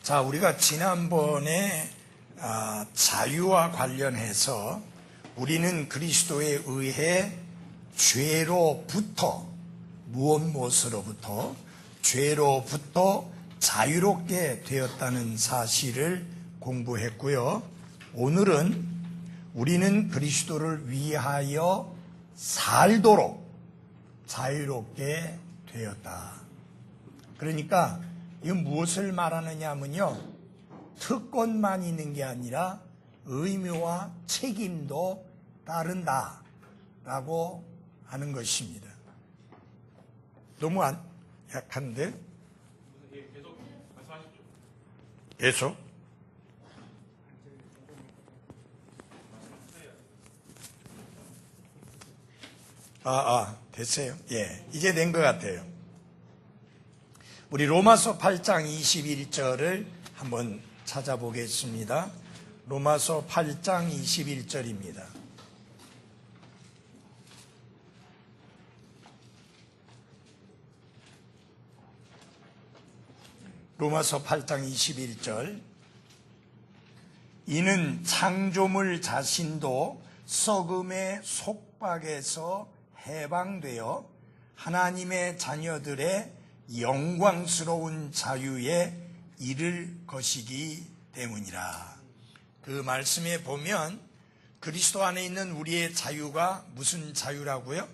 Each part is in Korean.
자, 우리가 지난번에 자유와 관련해서 우리는 그리스도에 의해 죄로부터 무엇으로부터 죄로부터 자유롭게 되었다는 사실을 공부했고요. 오늘은 우리는 그리스도를 위하여 살도록 자유롭게 되었다. 그러니까 이건 무엇을 말하느냐 하면요, 특권만 있는 게 아니라 의무와 책임도 따른다라고 하는 것입니다. 너무 약한데? 계속 말씀하십시오. 계속? 됐어요. 예, 이제 된 것 같아요. 우리 로마서 8장 21절을 한번 찾아보겠습니다. 로마서 8장 21절입니다. 로마서 8장 21절. 이는 창조물 자신도 썩음의 속박에서 해방되어 하나님의 자녀들의 영광스러운 자유에 이를 것이기 때문이라. 그 말씀에 보면 그리스도 안에 있는 우리의 자유가 무슨 자유라고요?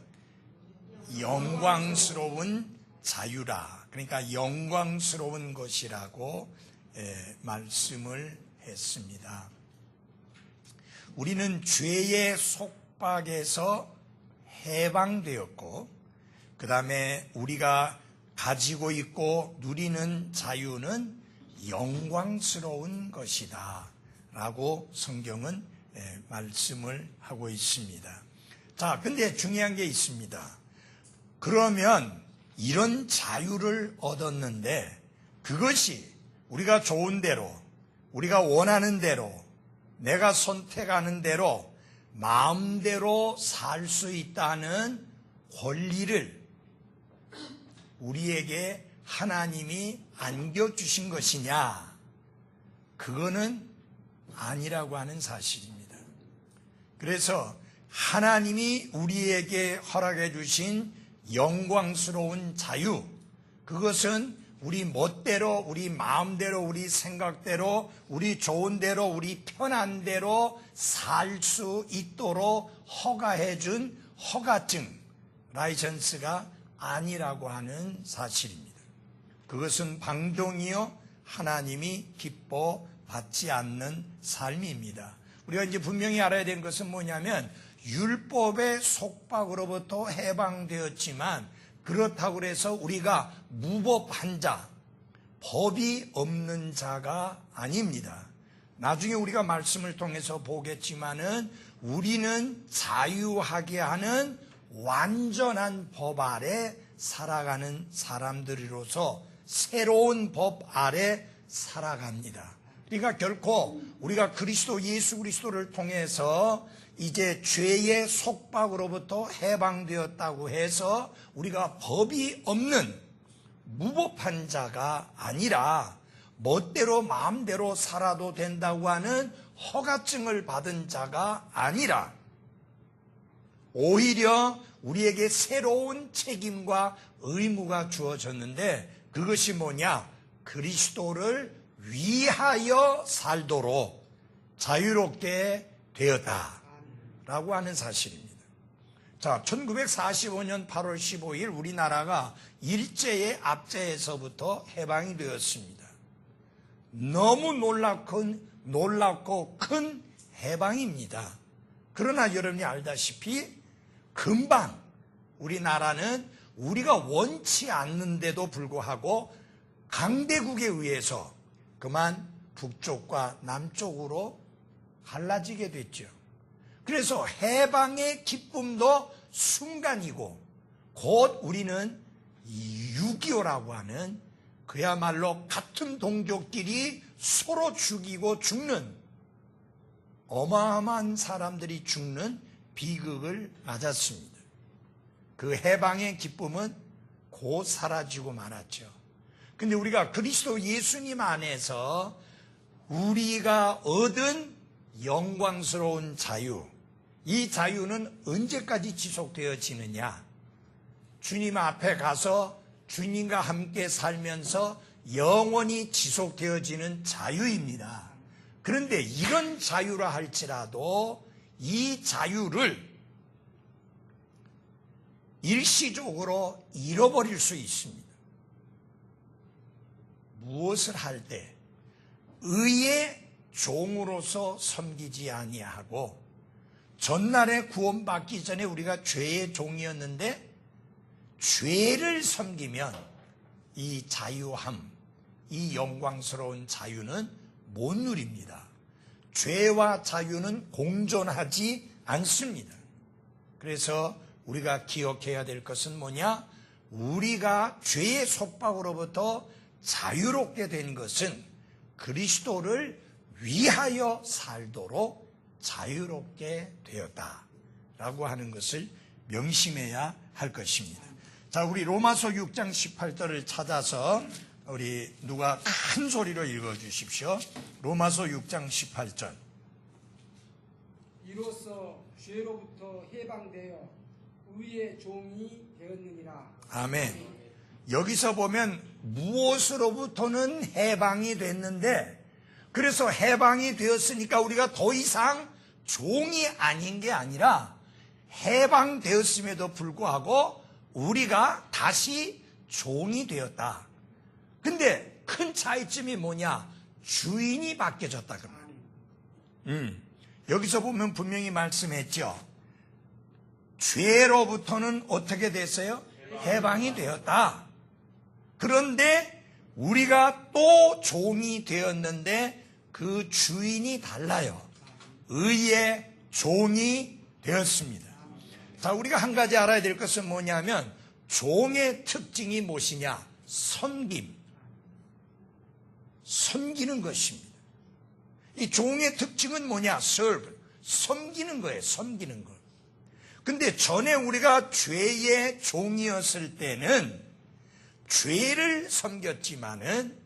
영광스러운 자유라. 그러니까 영광스러운 것이라고 말씀을 했습니다. 우리는 죄의 속박에서 해방되었고, 그 다음에 우리가 가지고 있고 누리는 자유는 영광스러운 것이다 라고 성경은 말씀을 하고 있습니다. 자, 근데 중요한 게 있습니다. 그러면 이런 자유를 얻었는데 그것이 우리가 좋은 대로, 우리가 원하는 대로, 내가 선택하는 대로 마음대로 살 수 있다는 권리를 우리에게 하나님이 안겨주신 것이냐? 그거는 아니라고 하는 사실입니다. 그래서 하나님이 우리에게 허락해 주신 영광스러운 자유, 그것은 우리 멋대로, 우리 마음대로, 우리 생각대로, 우리 좋은 대로, 우리 편한 대로 살 수 있도록 허가해 준 허가증, 라이선스가 아니라고 하는 사실입니다. 그것은 방종이요, 하나님이 기뻐받지 않는 삶입니다. 우리가 이제 분명히 알아야 되는 것은 뭐냐면, 율법의 속박으로부터 해방되었지만 그렇다고 해서 우리가 무법한 자, 법이 없는 자가 아닙니다. 나중에 우리가 말씀을 통해서 보겠지만은 우리는 자유하게 하는 완전한 법 아래 살아가는 사람들이로서 새로운 법 아래 살아갑니다. 그러니까 결코 우리가 그리스도 예수 그리스도를 통해서 이제 죄의 속박으로부터 해방되었다고 해서 우리가 법이 없는 무법한 자가 아니라 멋대로 마음대로 살아도 된다고 하는 허가증을 받은 자가 아니라 오히려 우리에게 새로운 책임과 의무가 주어졌는데, 그것이 뭐냐? 그리스도를 위하여 살도록 자유롭게 되었다 라고 하는 사실입니다. 자, 1945년 8월 15일 우리나라가 일제의 압제에서부터 해방이 되었습니다. 너무 놀랍고 큰 해방입니다. 그러나 여러분이 알다시피 금방 우리나라는 우리가 원치 않는데도 불구하고 강대국에 의해서 그만 북쪽과 남쪽으로 갈라지게 됐죠. 그래서 해방의 기쁨도 순간이고, 곧 우리는 6.25라고 하는 그야말로 같은 동족끼리 서로 죽이고 죽는, 어마어마한 사람들이 죽는 비극을 맞았습니다. 그 해방의 기쁨은 곧 사라지고 말았죠. 근데 우리가 그리스도 예수님 안에서 우리가 얻은 영광스러운 자유, 이 자유는 언제까지 지속되어지느냐? 주님 앞에 가서 주님과 함께 살면서 영원히 지속되어지는 자유입니다. 그런데 이런 자유라 할지라도 이 자유를 일시적으로 잃어버릴 수 있습니다. 무엇을 할 때 의의 종으로서 섬기지 아니하고, 전날에 구원받기 전에 우리가 죄의 종이었는데 죄를 섬기면 이 자유함, 이 영광스러운 자유는 못 누립니다. 죄와 자유는 공존하지 않습니다. 그래서 우리가 기억해야 될 것은 뭐냐? 우리가 죄의 속박으로부터 자유롭게 된 것은 그리스도를 위하여 살도록 자유롭게 되었다라고 하는 것을 명심해야 할 것입니다. 자, 우리 로마서 6장 18절을 찾아서 우리 누가 큰 소리로 읽어주십시오. 로마서 6장 18절. 이로써 죄로부터 해방되어 의의 종이 되었느니라. 아멘. 여기서 보면 무엇으로부터는 해방이 됐는데, 그래서 해방이 되었으니까 우리가 더 이상 종이 아닌 게 아니라 해방되었음에도 불구하고 우리가 다시 종이 되었다. 근데 큰 차이점이 뭐냐? 주인이 바뀌어졌다. 여기서 보면 분명히 말씀했죠. 죄로부터는 어떻게 됐어요? 해방이 되었다. 그런데 우리가 또 종이 되었는데 그 주인이 달라요. 의의 종이 되었습니다. 자, 우리가 한 가지 알아야 될 것은 뭐냐면 종의 특징이 무엇이냐? 섬김. 섬기는 것입니다. 이 종의 특징은 뭐냐? serve. 섬기는 거예요. 섬기는 것. 근데 전에 우리가 죄의 종이었을 때는 죄를 섬겼지만은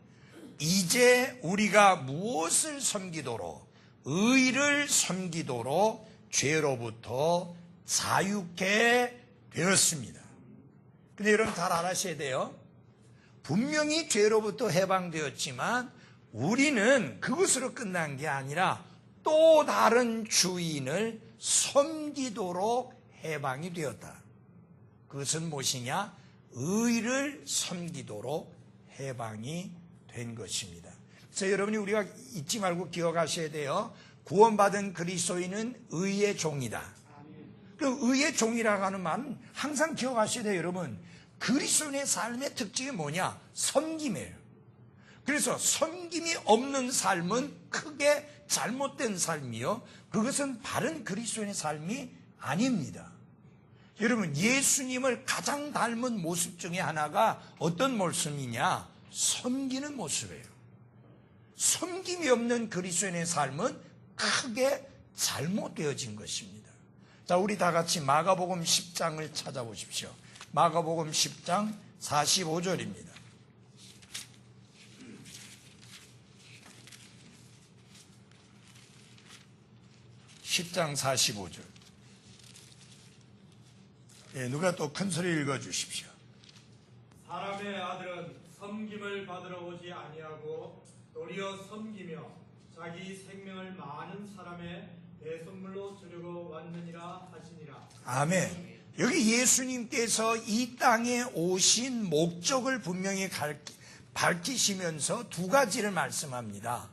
이제 우리가 무엇을 섬기도록? 의를 섬기도록 죄로부터 자유케 되었습니다. 근데 여러분 잘 알아셔야 돼요. 분명히 죄로부터 해방되었지만 우리는 그것으로 끝난 게 아니라 또 다른 주인을 섬기도록 해방이 되었다. 그것은 무엇이냐? 의를 섬기도록 해방이 된 것입니다. 그래서 여러분이 우리가 잊지 말고 기억하셔야 돼요. 구원받은 그리스도인은 의의 종이다. 그 의의 종이라고 하는 말은 항상 기억하셔야 돼요. 여러분, 그리스도인의 삶의 특징이 뭐냐? 섬김이에요. 그래서 섬김이 없는 삶은 크게 잘못된 삶이요, 그것은 바른 그리스도인의 삶이 아닙니다. 여러분, 예수님을 가장 닮은 모습 중에 하나가 어떤 모습이냐? 섬기는 모습이에요. 섬김이 없는 그리스도인의 삶은 크게 잘못되어진 것입니다. 자, 우리 다 같이 마가복음 10장을 찾아보십시오. 마가복음 10장 45절입니다. (10장 45절) 누가 또 큰 소리 읽어주십시오. 사람의 아들은 섬김을 받으러 오지 아니하고 도리어 섬기며 자기 생명을 많은 사람의 대선물로 주려고 왔느니라 하시니라. 아멘. 여기 예수님께서 이 땅에 오신 목적을 분명히 밝히시면서 두 가지를 말씀합니다.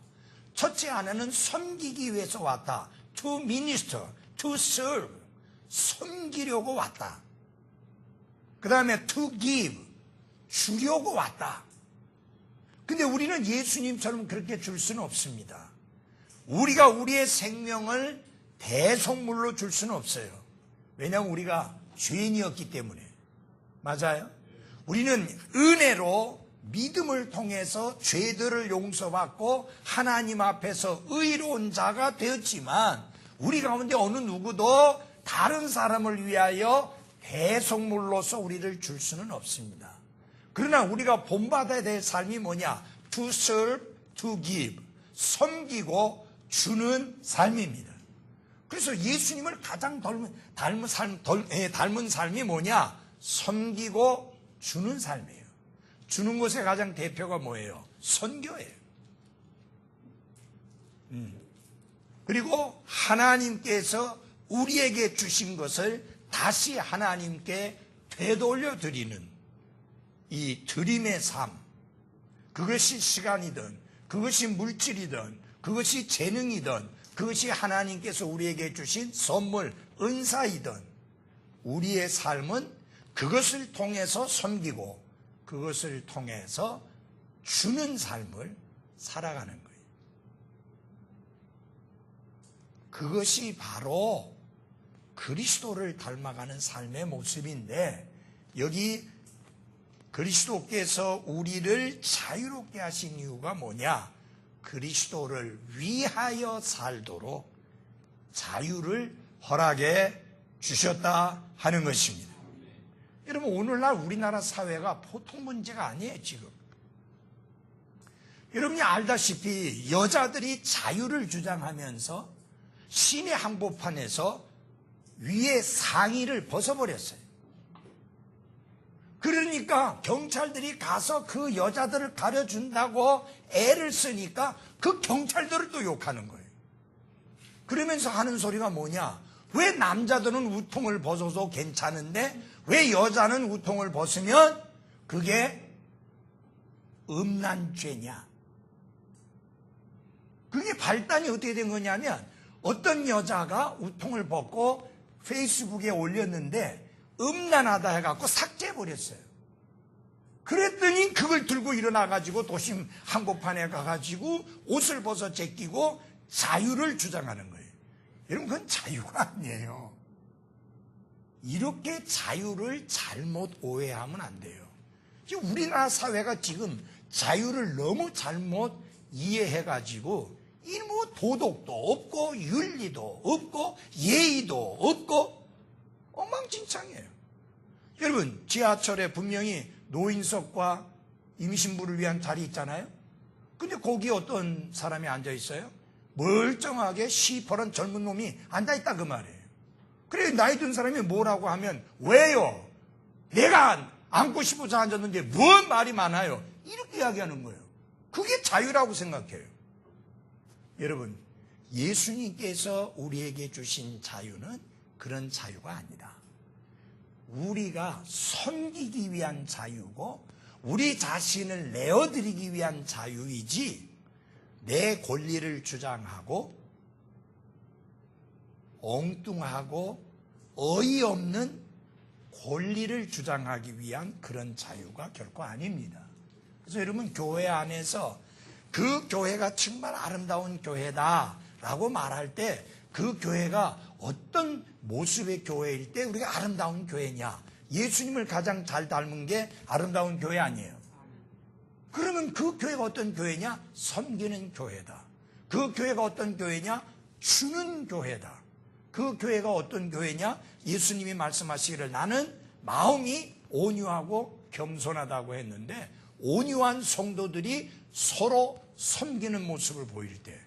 첫째 하나는 섬기기 위해서 왔다. To minister, to serve. 섬기려고 왔다. 그 다음에 to give. 주려고 왔다. 근데 우리는 예수님처럼 그렇게 줄 수는 없습니다. 우리가 우리의 생명을 대속물로 줄 수는 없어요. 왜냐하면 우리가 죄인이었기 때문에. 맞아요? 우리는 은혜로 믿음을 통해서 죄들을 용서받고 하나님 앞에서 의로운 자가 되었지만 우리 가운데 어느 누구도 다른 사람을 위하여 대속물로서 우리를 줄 수는 없습니다. 그러나 우리가 본받아야 될 삶이 뭐냐? To serve, to give. 섬기고 주는 삶입니다. 그래서 예수님을 가장 닮은 삶이 뭐냐? 섬기고 주는 삶이에요. 주는 것의 가장 대표가 뭐예요? 선교예요. 그리고 하나님께서 우리에게 주신 것을 다시 하나님께 되돌려 드리는 이 드림의 삶, 그것이 시간이든 그것이 물질이든 그것이 재능이든 그것이 하나님께서 우리에게 주신 선물, 은사이든 우리의 삶은 그것을 통해서 섬기고 그것을 통해서 주는 삶을 살아가는 거예요. 그것이 바로 그리스도를 닮아가는 삶의 모습인데, 여기 그리스도께서 우리를 자유롭게 하신 이유가 뭐냐? 그리스도를 위하여 살도록 자유를 허락해 주셨다 하는 것입니다. 여러분, 오늘날 우리나라 사회가 보통 문제가 아니에요, 지금. 여러분이 알다시피 여자들이 자유를 주장하면서 시내 한복판에서 위에 상의를 벗어버렸어요. 그러니까 경찰들이 가서 그 여자들을 가려준다고 애를 쓰니까 그 경찰들을 또 욕하는 거예요. 그러면서 하는 소리가 뭐냐? 왜 남자들은 우통을 벗어도 괜찮은데 왜 여자는 우통을 벗으면 그게 음란죄냐? 그게 발단이 어떻게 된 거냐면, 어떤 여자가 우통을 벗고 페이스북에 올렸는데 음란하다 해갖고 삭제해버렸어요. 그랬더니 그걸 들고 일어나가지고 도심 한복판에 가가지고 옷을 벗어 제끼고 자유를 주장하는 거예요. 여러분, 그건 자유가 아니에요. 이렇게 자유를 잘못 오해하면 안 돼요. 지금 우리나라 사회가 지금 자유를 너무 잘못 이해해가지고 이 뭐 도덕도 없고 윤리도 없고 예의도 없고 엉망진창이에요. 여러분, 지하철에 분명히 노인석과 임신부를 위한 자리 있잖아요. 근데 거기에 어떤 사람이 앉아 있어요? 멀쩡하게 시퍼런 젊은 놈이 앉아 있다 그 말이에요. 그래, 나이 든 사람이 뭐라고 하면 왜요? 내가 앉고 싶어서 앉았는데 뭔 말이 많아요? 이렇게 이야기하는 거예요. 그게 자유라고 생각해요. 여러분, 예수님께서 우리에게 주신 자유는 그런 자유가 아니다. 우리가 섬기기 위한 자유고 우리 자신을 내어드리기 위한 자유이지, 내 권리를 주장하고 엉뚱하고 어이없는 권리를 주장하기 위한 그런 자유가 결코 아닙니다. 그래서 여러분, 교회 안에서 그 교회가 정말 아름다운 교회다라고 말할 때 그 교회가 어떤 모습의 교회일 때 우리가 아름다운 교회냐? 예수님을 가장 잘 닮은 게 아름다운 교회 아니에요. 그러면 그 교회가 어떤 교회냐? 섬기는 교회다. 그 교회가 어떤 교회냐? 주는 교회다. 그 교회가 어떤 교회냐? 예수님이 말씀하시기를 나는 마음이 온유하고 겸손하다고 했는데, 온유한 성도들이 서로 섬기는 모습을 보일 때,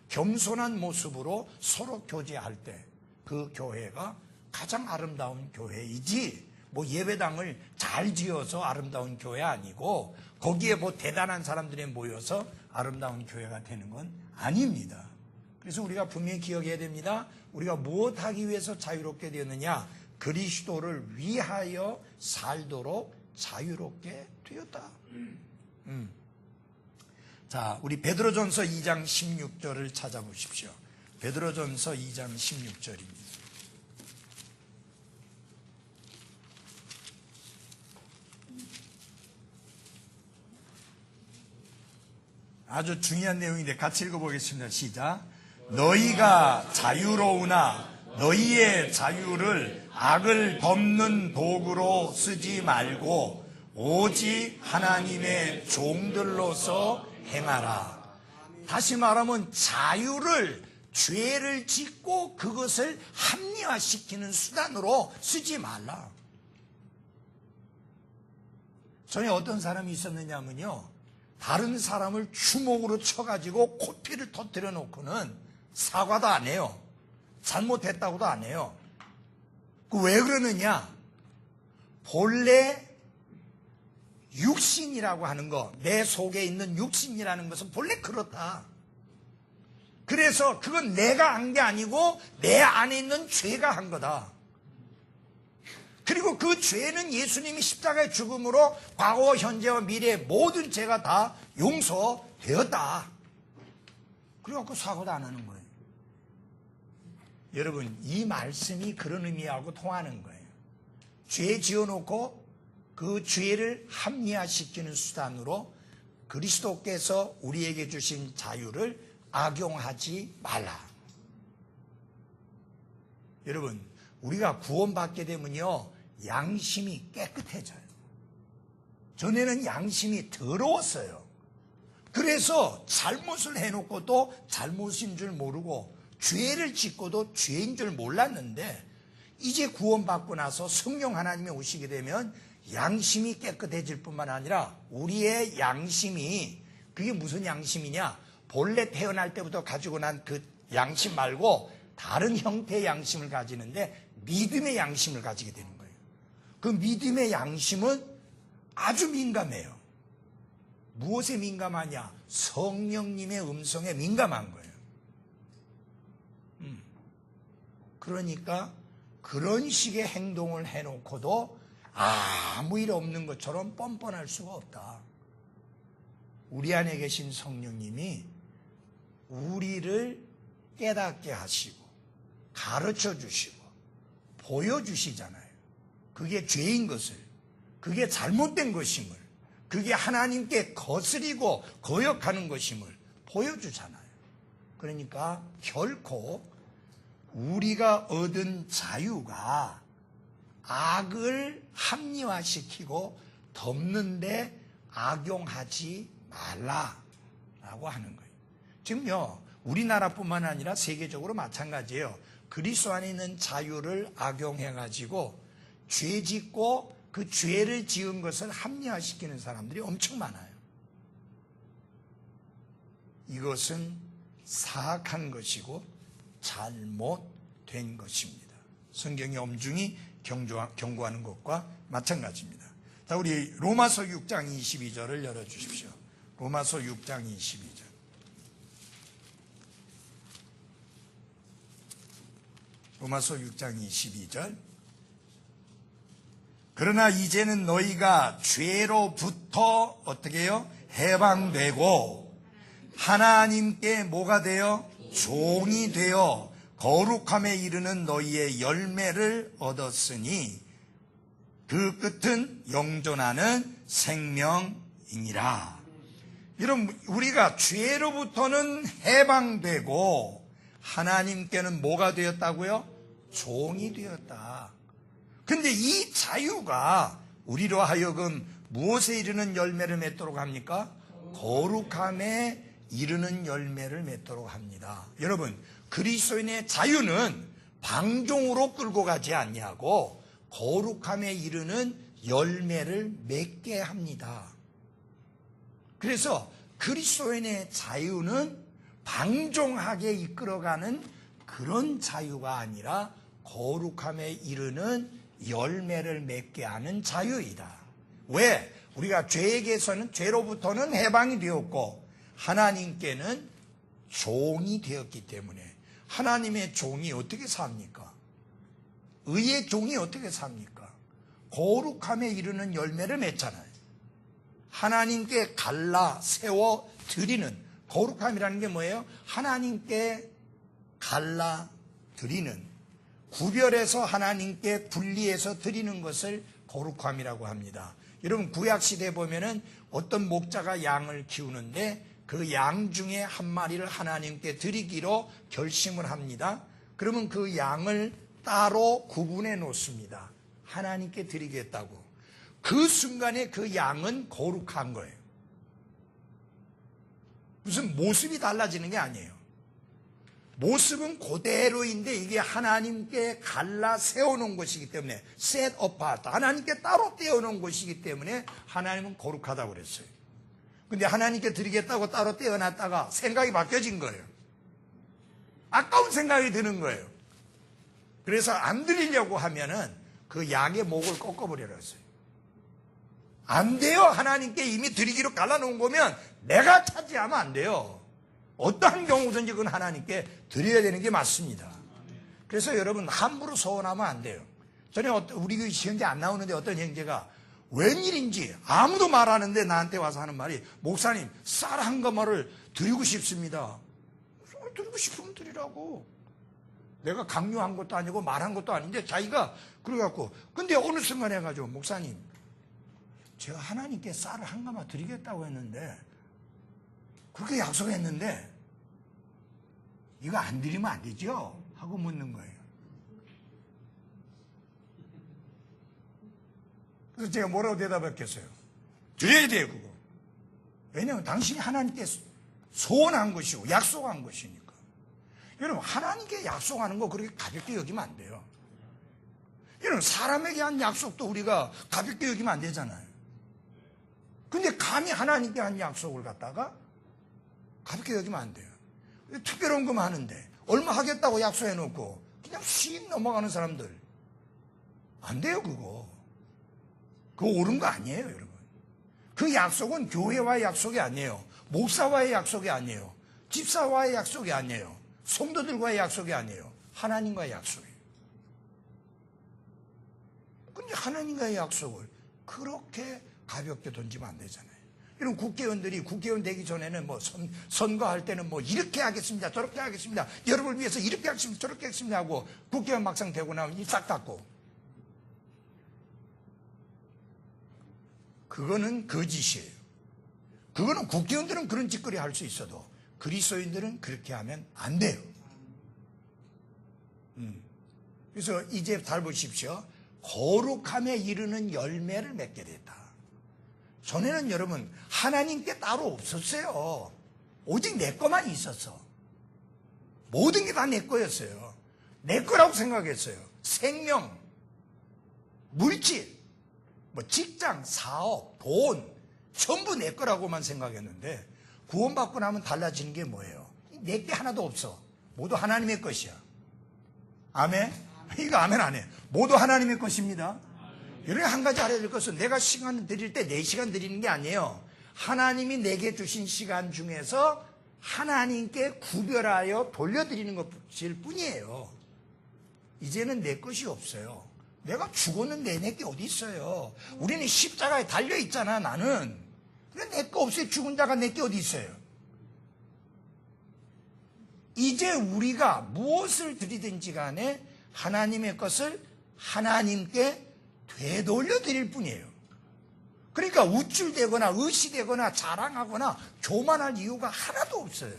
겸손한 모습으로 서로 교제할 때 그 교회가 가장 아름다운 교회이지, 뭐 예배당을 잘 지어서 아름다운 교회 아니고 거기에 뭐 대단한 사람들이 모여서 아름다운 교회가 되는 건 아닙니다. 그래서 우리가 분명히 기억해야 됩니다. 우리가 무엇하기 위해서 자유롭게 되었느냐? 그리스도를 위하여 살도록 자유롭게 되었다. 자, 우리 베드로전서 2장 16절을 찾아보십시오. 베드로전서 2장 16절입니다. 아주 중요한 내용인데 같이 읽어보겠습니다. 시작. 너희가 자유로우나 너희의 자유를 악을 덮는 도구로 쓰지 말고 오직 하나님의 종들로서 행하라. 다시 말하면 자유를 죄를 짓고 그것을 합리화시키는 수단으로 쓰지 말라. 전에 어떤 사람이 있었느냐면요, 다른 사람을 주먹으로 쳐가지고 코피를 터뜨려 놓고는 사과도 안 해요. 잘못했다고도 안 해요. 왜 그러느냐? 본래 육신이라고 하는 거, 내 속에 있는 육신이라는 것은 본래 그렇다. 그래서 그건 내가 한 게 아니고 내 안에 있는 죄가 한 거다. 그리고 그 죄는 예수님이 십자가의 죽음으로 과거, 현재와 미래의 모든 죄가 다 용서되었다. 그래갖고 사과도 안 하는 거예요. 여러분, 이 말씀이 그런 의미하고 통하는 거예요. 죄 지어놓고 그 죄를 합리화시키는 수단으로 그리스도께서 우리에게 주신 자유를 악용하지 말라. 여러분, 우리가 구원받게 되면요, 양심이 깨끗해져요. 전에는 양심이 더러웠어요. 그래서 잘못을 해놓고도 잘못인 줄 모르고 죄를 짓고도 죄인 줄 몰랐는데, 이제 구원받고 나서 성령 하나님이 오시게 되면 양심이 깨끗해질 뿐만 아니라 우리의 양심이, 그게 무슨 양심이냐? 본래 태어날 때부터 가지고 난 그 양심 말고 다른 형태의 양심을 가지는데 믿음의 양심을 가지게 되는 거예요. 그 믿음의 양심은 아주 민감해요. 무엇에 민감하냐? 성령님의 음성에 민감한 거예요. 그러니까 그런 식의 행동을 해놓고도 아무 일 없는 것처럼 뻔뻔할 수가 없다. 우리 안에 계신 성령님이 우리를 깨닫게 하시고 가르쳐 주시고 보여주시잖아요. 그게 죄인 것을, 그게 잘못된 것임을, 그게 하나님께 거스리고 거역하는 것임을 보여주잖아요. 그러니까 결코 우리가 얻은 자유가 악을 합리화시키고 덮는데 악용하지 말라라고 하는 거예요. 지금요, 우리나라뿐만 아니라 세계적으로 마찬가지예요. 그리스도 안에 있는 자유를 악용해가지고 죄 짓고 그 죄를 지은 것을 합리화시키는 사람들이 엄청 많아요. 이것은 사악한 것이고 잘못된 것입니다. 성경이 엄중히 경고하는 것과 마찬가지입니다. 자, 우리 로마서 6장 22절을 열어주십시오. 로마서 6장 22절. 로마서 6장 22절. 그러나 이제는 너희가 죄로부터 어떻게 해요? 해방되고 하나님께 뭐가 되어? 종이 되어 거룩함에 이르는 너희의 열매를 얻었으니 그 끝은 영존하는 생명이니라. 여러분, 우리가 죄로부터는 해방되고 하나님께는 뭐가 되었다고요? 종이 되었다. 근데 이 자유가 우리로 하여금 무엇에 이르는 열매를 맺도록 합니까? 거룩함에 이르는 열매를 맺도록 합니다. 여러분, 그리스도인의 자유는 방종으로 끌고 가지 아니하고 거룩함에 이르는 열매를 맺게 합니다. 그래서 그리스도인의 자유는 방종하게 이끌어가는 그런 자유가 아니라 거룩함에 이르는 열매를 맺게 하는 자유이다. 왜? 우리가 죄에게서는, 죄로부터는 해방이 되었고 하나님께는 종이 되었기 때문에. 하나님의 종이 어떻게 삽니까? 의의 종이 어떻게 삽니까? 거룩함에 이르는 열매를 맺잖아요. 하나님께 갈라 세워 드리는, 거룩함이라는 게 뭐예요? 하나님께 갈라 드리는, 구별해서 하나님께 분리해서 드리는 것을 거룩함이라고 합니다. 여러분, 구약시대에 보면은 어떤 목자가 양을 키우는데 그 양 중에 한 마리를 하나님께 드리기로 결심을 합니다. 그러면 그 양을 따로 구분해 놓습니다. 하나님께 드리겠다고. 그 순간에 그 양은 거룩한 거예요. 무슨 모습이 달라지는 게 아니에요. 모습은 그대로인데 이게 하나님께 갈라 세워놓은 것이기 때문에 set apart, 하나님께 따로 떼어놓은 것이기 때문에 하나님은 거룩하다고 그랬어요. 근데 하나님께 드리겠다고 따로 떼어놨다가 생각이 바뀌어진 거예요. 아까운 생각이 드는 거예요. 그래서 안 드리려고 하면은 그 양의 목을 꺾어버려놨어요. 안 돼요. 하나님께 이미 드리기로 갈라놓은 거면 내가 차지하면 안 돼요. 어떠한 경우든지 그건 하나님께 드려야 되는 게 맞습니다. 그래서 여러분 함부로 소원하면 안 돼요. 전에 우리 그 시험지 안 나오는데 어떤 형제가 웬일인지 아무도 말하는데 나한테 와서 하는 말이, 목사님 쌀 한 거마를 드리고 싶습니다. 드리고 싶으면 드리라고. 내가 강요한 것도 아니고 말한 것도 아닌데 자기가 그래갖고, 근데 어느 순간 해가지고, 목사님 제가 하나님께 쌀을 한 가마 드리겠다고 했는데, 그렇게 약속했는데 이거 안 드리면 안 되죠? 하고 묻는 거예요. 그래서 제가 뭐라고 대답했겠어요? 드려야 돼요, 그거. 왜냐하면 당신이 하나님께 소원한 것이고 약속한 것이니까. 여러분, 하나님께 약속하는 거 그렇게 가볍게 여기면 안 돼요. 여러분, 사람에게 한 약속도 우리가 가볍게 여기면 안 되잖아요. 근데 감히 하나님께 한 약속을 갖다가 가볍게 여기면 안 돼요. 특별한 것만 하는데 얼마 하겠다고 약속해놓고 그냥 씩 넘어가는 사람들 안 돼요. 그거 옳은 거 아니에요, 여러분. 그 약속은 교회와의 약속이 아니에요. 목사와의 약속이 아니에요. 집사와의 약속이 아니에요. 성도들과의 약속이 아니에요. 하나님과의 약속이에요. 근데 하나님과의 약속을 그렇게 가볍게 던지면 안 되잖아요. 이런 국회의원들이 국회의원 되기 전에는 뭐 선거할 때는 뭐 이렇게 하겠습니다, 저렇게 하겠습니다, 여러분을 위해서 이렇게 하겠습니다, 저렇게 하겠습니다 하고 국회의원 막상 되고 나면 입 싹 닫고. 그거는 거짓이에요. 그거는 국회의원들은 그런 짓거리 할 수 있어도 그리스도인들은 그렇게 하면 안 돼요. 그래서 이제 잘 보십시오. 거룩함에 이르는 열매를 맺게 됐다. 전에는 여러분 하나님께 따로 없었어요. 오직 내 거만 있었어. 모든 게 다 내 거였어요. 내 거라고 생각했어요. 생명, 물질, 뭐 직장, 사업, 돈 전부 내 거라고만 생각했는데 구원받고 나면 달라지는 게 뭐예요? 내 게 하나도 없어. 모두 하나님의 것이야. 아멘? 이거 아멘 안 해. 모두 하나님의 것입니다. 여러분, 한 가지 알아야 될 것은 내가 시간 드릴 때 내 시간 드리는 게 아니에요. 하나님이 내게 주신 시간 중에서 하나님께 구별하여 돌려드리는 것일 뿐이에요. 이제는 내 것이 없어요. 내가 죽었는데 내 게 어디 있어요? 우리는 십자가에 달려있잖아, 나는. 근데 내 거 없어요. 죽은 자가 내 게 어디 있어요? 이제 우리가 무엇을 드리든지 간에 하나님의 것을 하나님께 되돌려 드릴 뿐이에요. 그러니까 우쭐대거나 의시되거나 자랑하거나 교만할 이유가 하나도 없어요.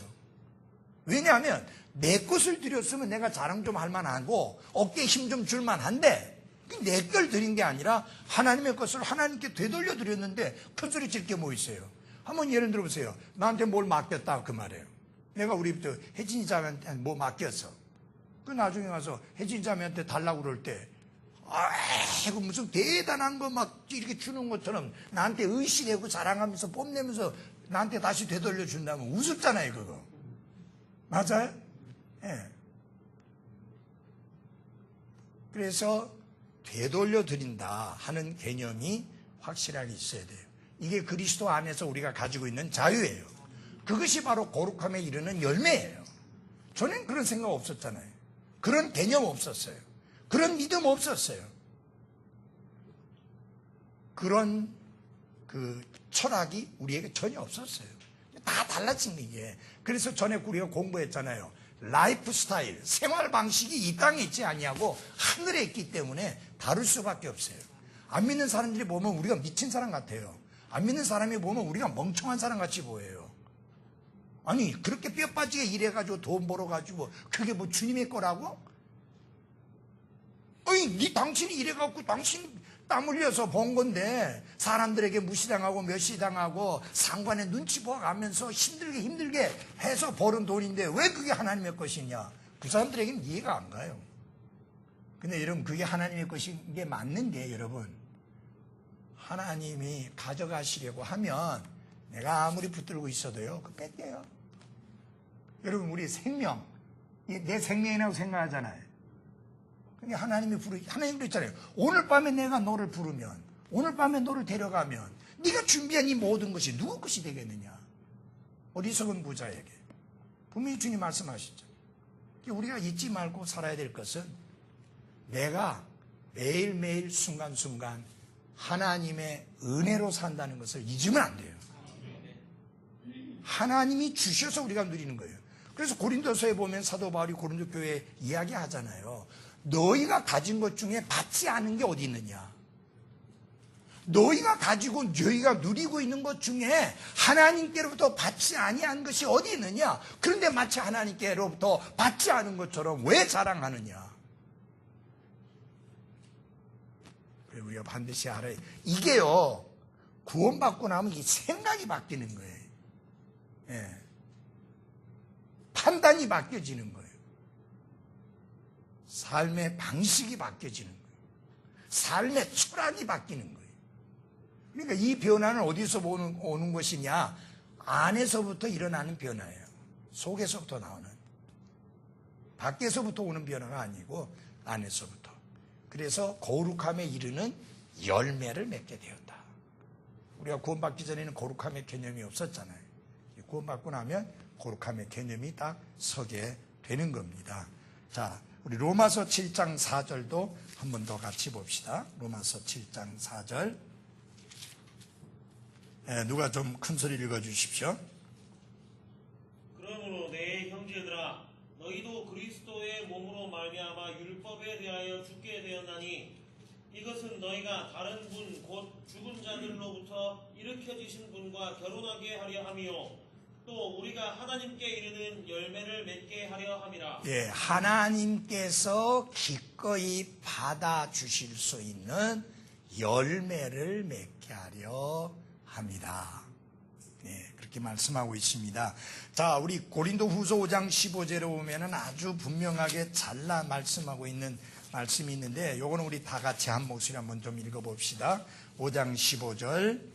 왜냐하면 내 것을 드렸으면 내가 자랑 좀 할 만하고 어깨에 힘 좀 줄 만한데 내 걸 드린 게 아니라 하나님의 것을 하나님께 되돌려 드렸는데 큰소리 칠 게 뭐 있어요? 한번 예를 들어보세요. 나한테 뭘 맡겼다 그 말이에요. 내가 우리부터 혜진이 자매한테 뭐 맡겼어. 그 나중에 가서 혜진이 자매한테 달라고 그럴 때 아이고 무슨 대단한 거 막 이렇게 주는 것처럼 나한테 의시되고 자랑하면서 뽐내면서 나한테 다시 되돌려 준다면 우습잖아요, 그거. 맞아요? 예. 그래서 되돌려 드린다 하는 개념이 확실하게 있어야 돼요. 이게 그리스도 안에서 우리가 가지고 있는 자유예요. 그것이 바로 거룩함에 이르는 열매예요. 저는 그런 생각 없었잖아요. 그런 개념 없었어요. 그런 믿음 없었어요. 그런 그 철학이 우리에게 전혀 없었어요. 다 달라진 게. 그래서 전에 우리가 공부했잖아요. 라이프 스타일, 생활 방식이 이 땅에 있지 아니하고 하늘에 있기 때문에 다를 수밖에 없어요. 안 믿는 사람들이 보면 우리가 미친 사람 같아요. 안 믿는 사람이 보면 우리가 멍청한 사람 같이 보여요. 아니 그렇게 뼈 빠지게 일해가지고 돈 벌어가지고 그게 뭐 주님의 거라고? 아니 당신이 일해갖고 당신 땀 흘려서 본 건데 사람들에게 무시당하고 멸시당하고 상관의 눈치 보아가면서 힘들게 해서 버는 돈인데 왜 그게 하나님의 것이냐? 그 사람들에게는 이해가 안 가요. 근데 여러분, 그게 하나님의 것인 게 맞는데, 여러분, 하나님이 가져가시려고 하면 내가 아무리 붙들고 있어도요, 그거 뺏겨요. 여러분, 우리 생명, 내 생명이라고 생각하잖아요. 근데 하나님이 하나님도 있잖아요. 오늘 밤에 내가 너를 부르면, 오늘 밤에 너를 데려가면 네가 준비한 이 모든 것이 누구 것이 되겠느냐? 어리석은 부자에게. 분명히 주님 말씀하시죠. 우리가 잊지 말고 살아야 될 것은 내가 매일매일 순간순간 하나님의 은혜로 산다는 것을 잊으면 안 돼요. 하나님이 주셔서 우리가 누리는 거예요. 그래서 고린도서에 보면 사도 바울이 고린도 교회에 이야기하잖아요. 너희가 가진 것 중에 받지 않은 게 어디 있느냐? 너희가 가지고 너희가 누리고 있는 것 중에 하나님께로부터 받지 아니한 것이 어디 있느냐? 그런데 마치 하나님께로부터 받지 않은 것처럼 왜 자랑하느냐? 우리가 반드시 알아야, 이게요, 구원받고 나면 이 생각이 바뀌는 거예요. 예. 판단이 바뀌어지는 거예요. 삶의 방식이 바뀌어지는 거예요. 삶의 철학이 바뀌는 거예요. 그러니까 이 변화는 어디서 오는 것이냐? 안에서부터 일어나는 변화예요. 속에서부터 나오는. 밖에서부터 오는 변화가 아니고 안에서부터. 그래서 거룩함에 이르는 열매를 맺게 되었다. 우리가 구원받기 전에는 거룩함의 개념이 없었잖아요. 구원받고 나면 거룩함의 개념이 딱 서게 되는 겁니다. 자, 우리 로마서 7장 4절도 한 번 더 같이 봅시다. 로마서 7장 4절. 누가 좀 큰 소리 읽어주십시오. 그러므로 내 형제들아, 너희도 그리스도의 몸으로 말미암아 율법에 대하여 죽게 되었나니 이것은 너희가 다른 분 곧 죽은 자들로부터 일으켜지신 분과 결혼하게 하려 함이요 또 우리가 하나님께 이르는 열매를 맺게 하려 함이라. 예, 하나님께서 기꺼이 받아주실 수 있는 열매를 맺게 하려 합니다. 네, 그렇게 말씀하고 있습니다. 자, 우리 고린도 후서 5장 15절에 보면은 아주 분명하게 잘라 말씀하고 있는 말씀이 있는데, 요거는 우리 다 같이 한 목소리 한번 좀 읽어봅시다. 5장 15절.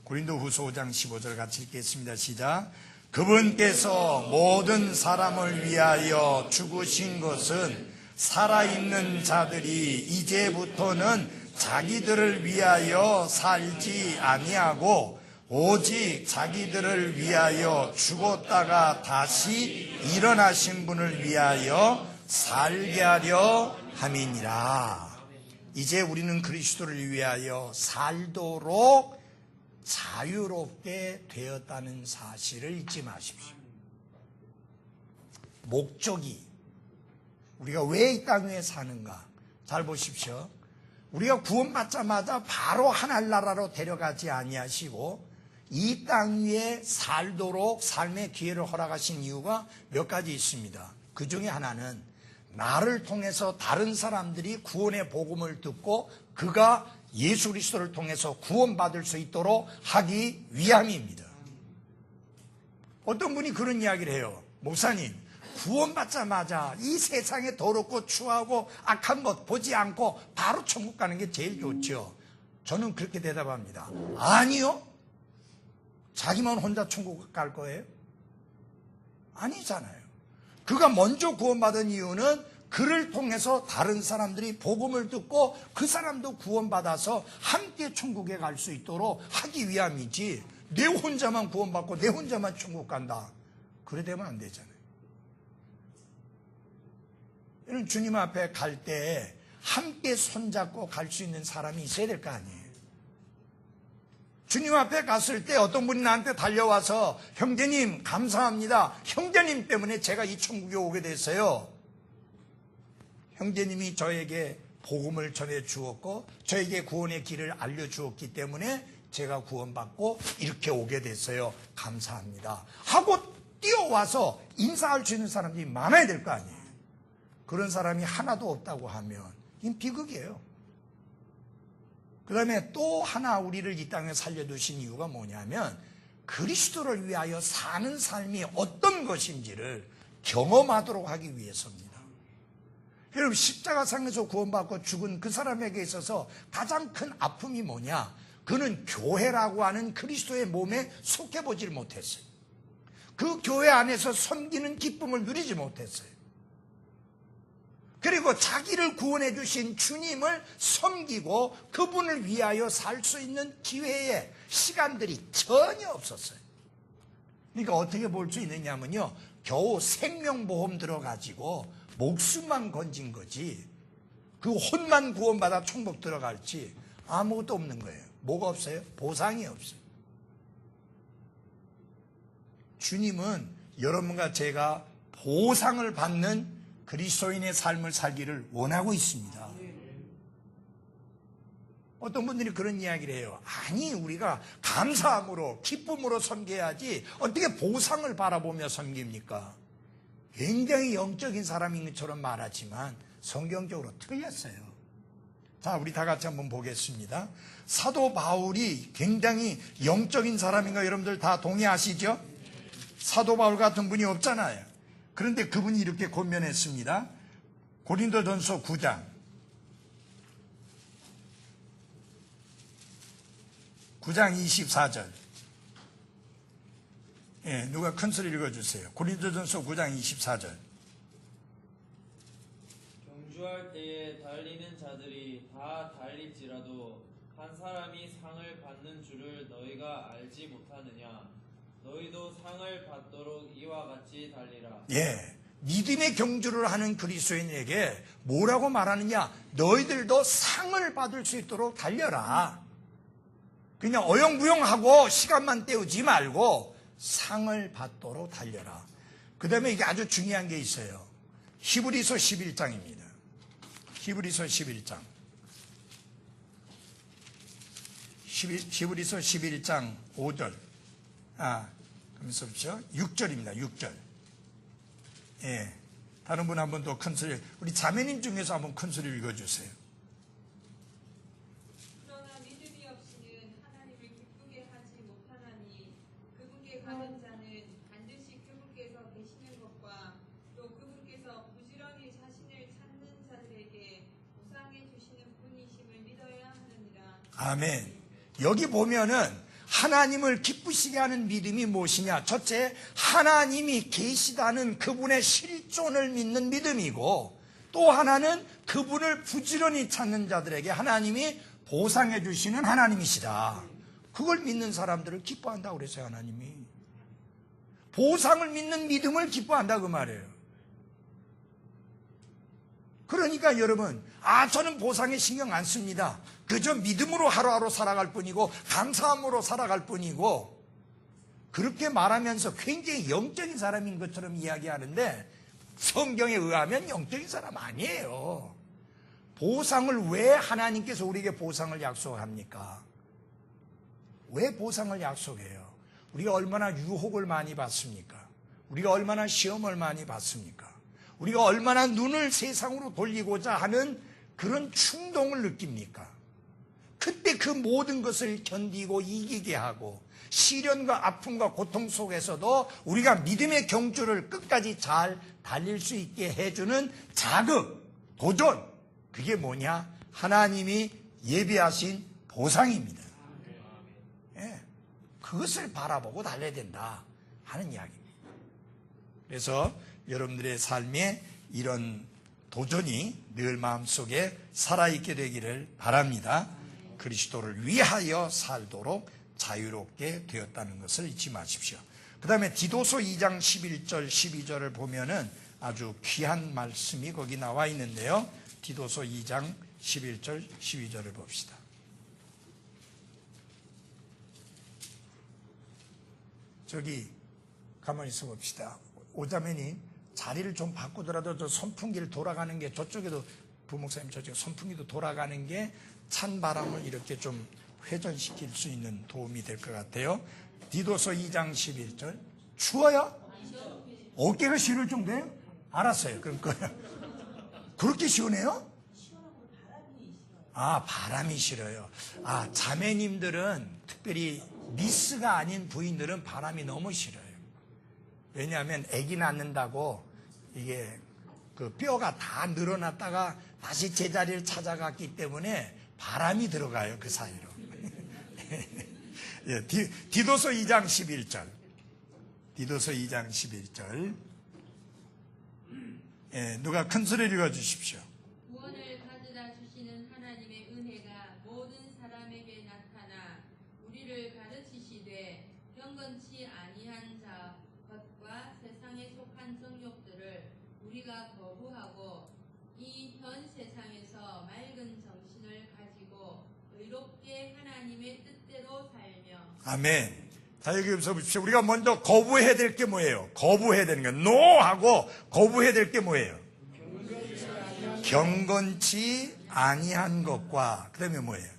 고린도 후서 5장 15절 같이 읽겠습니다. 시작. 그분께서 모든 사람을 위하여 죽으신 것은 살아있는 자들이 이제부터는 자기들을 위하여 살지 아니하고 오직 자기들을 위하여 죽었다가 다시 일어나신 분을 위하여 살게 하려 함이니라. 이제 우리는 그리스도를 위하여 살도록 자유롭게 되었다는 사실을 잊지 마십시오. 목적이, 우리가 왜 이 땅 위에 사는가? 잘 보십시오. 우리가 구원받자마자 바로 하늘나라로 데려가지 아니하시고 이 땅 위에 살도록 삶의 기회를 허락하신 이유가 몇 가지 있습니다. 그 중에 하나는 나를 통해서 다른 사람들이 구원의 복음을 듣고 그가 예수 그리스도를 통해서 구원받을 수 있도록 하기 위함입니다. 어떤 분이 그런 이야기를 해요. 목사님, 구원받자마자 이 세상에 더럽고 추하고 악한 것 보지 않고 바로 천국 가는 게 제일 좋죠. 저는 그렇게 대답합니다. 아니요. 자기만 혼자 천국 갈 거예요? 아니잖아요. 그가 먼저 구원받은 이유는 그를 통해서 다른 사람들이 복음을 듣고 그 사람도 구원받아서 함께 천국에 갈 수 있도록 하기 위함이지, 내 혼자만 구원받고 내 혼자만 천국 간다, 그래 되면 안 되잖아요. 이런 주님 앞에 갈 때 함께 손잡고 갈 수 있는 사람이 있어야 될 거 아니에요. 주님 앞에 갔을 때 어떤 분이 나한테 달려와서 형제님 감사합니다, 형제님 때문에 제가 이 천국에 오게 됐어요. 형제님이 저에게 복음을 전해 주었고 저에게 구원의 길을 알려주었기 때문에 제가 구원받고 이렇게 오게 됐어요. 감사합니다 하고 뛰어와서 인사할 수 있는 사람들이 많아야 될 거 아니에요. 그런 사람이 하나도 없다고 하면 이건 비극이에요. 그 다음에 또 하나 우리를 이 땅에 살려두신 이유가 뭐냐면 그리스도를 위하여 사는 삶이 어떤 것인지를 경험하도록 하기 위해서입니다. 여러분, 십자가상에서 구원받고 죽은 그 사람에게 있어서 가장 큰 아픔이 뭐냐? 그는 교회라고 하는 그리스도의 몸에 속해보질 못했어요. 그 교회 안에서 섬기는 기쁨을 누리지 못했어요. 그리고 자기를 구원해 주신 주님을 섬기고 그분을 위하여 살 수 있는 기회의 시간들이 전혀 없었어요. 그러니까 어떻게 볼 수 있느냐면요, 겨우 생명보험 들어가지고 목숨만 건진 거지, 그 혼만 구원받아 천국 들어갈지 아무것도 없는 거예요. 뭐가 없어요? 보상이 없어요. 주님은 여러분과 제가 보상을 받는 그리스도인의 삶을 살기를 원하고 있습니다. 어떤 분들이 그런 이야기를 해요. 아니, 우리가 감사함으로 기쁨으로 섬겨야지 어떻게 보상을 바라보며 섬깁니까? 굉장히 영적인 사람인 것처럼 말하지만 성경적으로 틀렸어요. 자, 우리 다 같이 한번 보겠습니다. 사도 바울이 굉장히 영적인 사람인가 여러분들 다 동의하시죠? 사도 바울 같은 분이 없잖아요. 그런데 그분이 이렇게 권면했습니다. 고린도전서 9장 24절. 예, 누가 큰 소리 읽어주세요. 고린도전서 9장 24절. 경주할 때에 달리는 자들이 다 달릴지라도 한 사람이 상을 받는 줄을 너희가 알지 못하느냐? 너희도 상을 받도록 이와 같이 달리라. 예, 믿음의 경주를 하는 그리스도인에게 뭐라고 말하느냐? 너희들도 상을 받을 수 있도록 달려라. 그냥 어영부영하고 시간만 때우지 말고 상을 받도록 달려라. 그 다음에 이게 아주 중요한 게 있어요. 히브리서 11장입니다. 히브리서 11장. 히브리서 11장 5절. 그러면서 6절입니다. 6절. 예. 다른 분 한 번 더 큰 소리, 우리 자매님 중에서 한번 큰 소리 읽어주세요. 그러나 믿음이 없이는 하나님을 기쁘게 하지 못하나니 그분께 가는 자는 반드시 그분께서 계시는 것과 또 그분께서 부지런히 자신을 찾는 자들에게 보상해 주시는 분이심을 믿어야 하느니라. 아멘. 여기 보면은 하나님을 기쁘시게 하는 믿음이 무엇이냐? 첫째, 하나님이 계시다는 그분의 실존을 믿는 믿음이고, 또 하나는 그분을 부지런히 찾는 자들에게 하나님이 보상해 주시는 하나님이시다. 그걸 믿는 사람들을 기뻐한다고 그랬어요. 하나님이 보상을 믿는 믿음을 기뻐한다 그 말이에요. 그러니까 여러분, 저는 보상에 신경 안 씁니다. 그저 믿음으로 하루하루 살아갈 뿐이고 감사함으로 살아갈 뿐이고, 그렇게 말하면서 굉장히 영적인 사람인 것처럼 이야기하는데 성경에 의하면 영적인 사람 아니에요. 보상을 왜 하나님께서 우리에게 보상을 약속합니까? 왜 보상을 약속해요? 우리가 얼마나 유혹을 많이 받습니까? 우리가 얼마나 시험을 많이 받습니까? 우리가 얼마나 눈을 세상으로 돌리고자 하는 그런 충동을 느낍니까? 그때 그 모든 것을 견디고 이기게 하고 시련과 아픔과 고통 속에서도 우리가 믿음의 경주를 끝까지 잘 달릴 수 있게 해주는 자극, 도전, 그게 뭐냐? 하나님이 예비하신 보상입니다. 예, 그것을 바라보고 달려야 된다 하는 이야기입니다. 그래서 여러분들의 삶에 이런 도전이 늘 마음속에 살아있게 되기를 바랍니다. 그리스도를 위하여 살도록 자유롭게 되었다는 것을 잊지 마십시오. 그 다음에 디도서 2장 11절 12절을 보면은 아주 귀한 말씀이 거기 나와 있는데요. 디도서 2장 11절 12절을 봅시다. 저기 가만히 있어 봅시다. 오자매님, 자리를 좀 바꾸더라도 저 선풍기를 돌아가는 게, 저쪽에도 부목사님 저쪽에 선풍기도 돌아가는 게 찬 바람을 이렇게 좀 회전시킬 수 있는 도움이 될 것 같아요. 디도서 2장 11절. 추워요? 어깨가 시원할 정도예요? 알았어요. 그럼 그렇게 시원해요? 바람이 싫어요. 자매님들은, 특별히 미스가 아닌 부인들은 바람이 너무 싫어요. 왜냐하면 아기 낳는다고 이게 그 뼈가 다 늘어났다가 다시 제자리를 찾아갔기 때문에 바람이 들어가요, 그 사이로. 예, 디도서 2장 11절. 디도서 2장 11절. 예, 누가 큰 소리 읽어주십시오. 구원을 가져다 주시는 하나님의 은혜가 모든 사람에게 나타나 우리를 가르치시되 경건치 아니한 자 것과 세상에 속한 정욕들을 우리가 거부하고 이 현 세상에서 맑은 정신을 가지고 의롭게 하나님의 뜻대로 살며. 아멘. 자, 여기서 보십시오. 우리가 먼저 거부해야 될 게 뭐예요? 거부해야 되는 거. 노하고 거부해야 될 게 뭐예요? 경건치 아니한 것과, 그 다음에 뭐예요?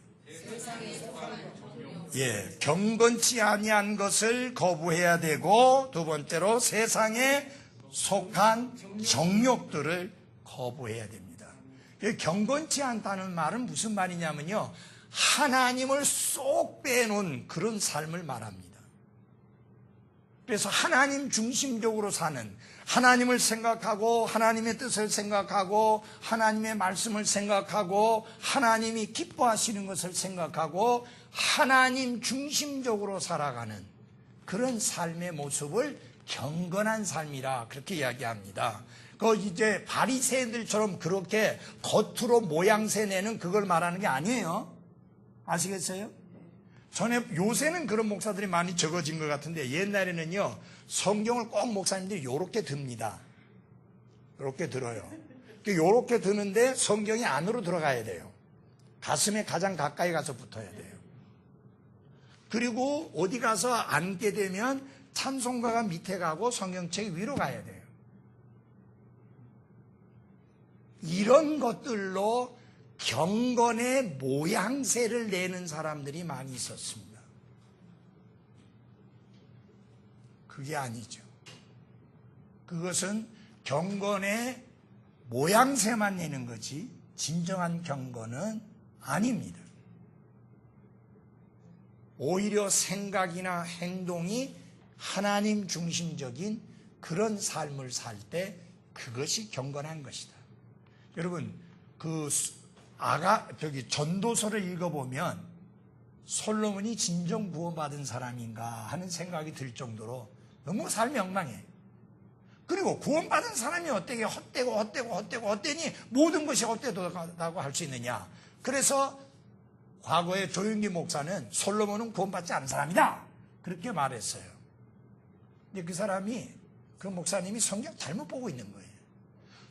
예, 경건치 아니한 것을 거부해야 되고, 두 번째로 세상에 속한 정욕들을 거부해야 됩니다. 경건치 않다는 말은 무슨 말이냐면요, 하나님을 쏙 빼놓은 그런 삶을 말합니다. 그래서 하나님 중심적으로 사는, 하나님을 생각하고 하나님의 뜻을 생각하고 하나님의 말씀을 생각하고 하나님이 기뻐하시는 것을 생각하고 하나님 중심적으로 살아가는 그런 삶의 모습을 경건한 삶이라 그렇게 이야기합니다. 이제 바리새인들처럼 그렇게 겉으로 모양새 내는 그걸 말하는 게 아니에요. 아시겠어요? 요새는 그런 목사들이 많이 적어진 것 같은데, 옛날에는요, 성경을 꼭 목사님들이 요렇게 듭니다. 요렇게 들어요. 요렇게 드는데 성경이 안으로 들어가야 돼요. 가슴에 가장 가까이 가서 붙어야 돼요. 그리고 어디 가서 앉게 되면 찬송가가 밑에 가고 성경책이 위로 가야 돼요. 이런 것들로 경건의 모양새를 내는 사람들이 많이 있었습니다. 그게 아니죠. 그것은 경건의 모양새만 내는 거지 진정한 경건은 아닙니다. 오히려 생각이나 행동이 하나님 중심적인 그런 삶을 살 때 그것이 경건한 것이다. 여러분, 전도서를 읽어보면 솔로몬이 진정 구원받은 사람인가 하는 생각이 들 정도로 너무 삶이 엉망해. 그리고 구원받은 사람이 어떻게 헛되니 모든 것이 헛되다고 할 수 있느냐. 그래서 과거에 조윤기 목사는 솔로몬은 구원받지 않은 사람이다 그렇게 말했어요. 근데 그 목사님이 성경 잘못 보고 있는 거예요.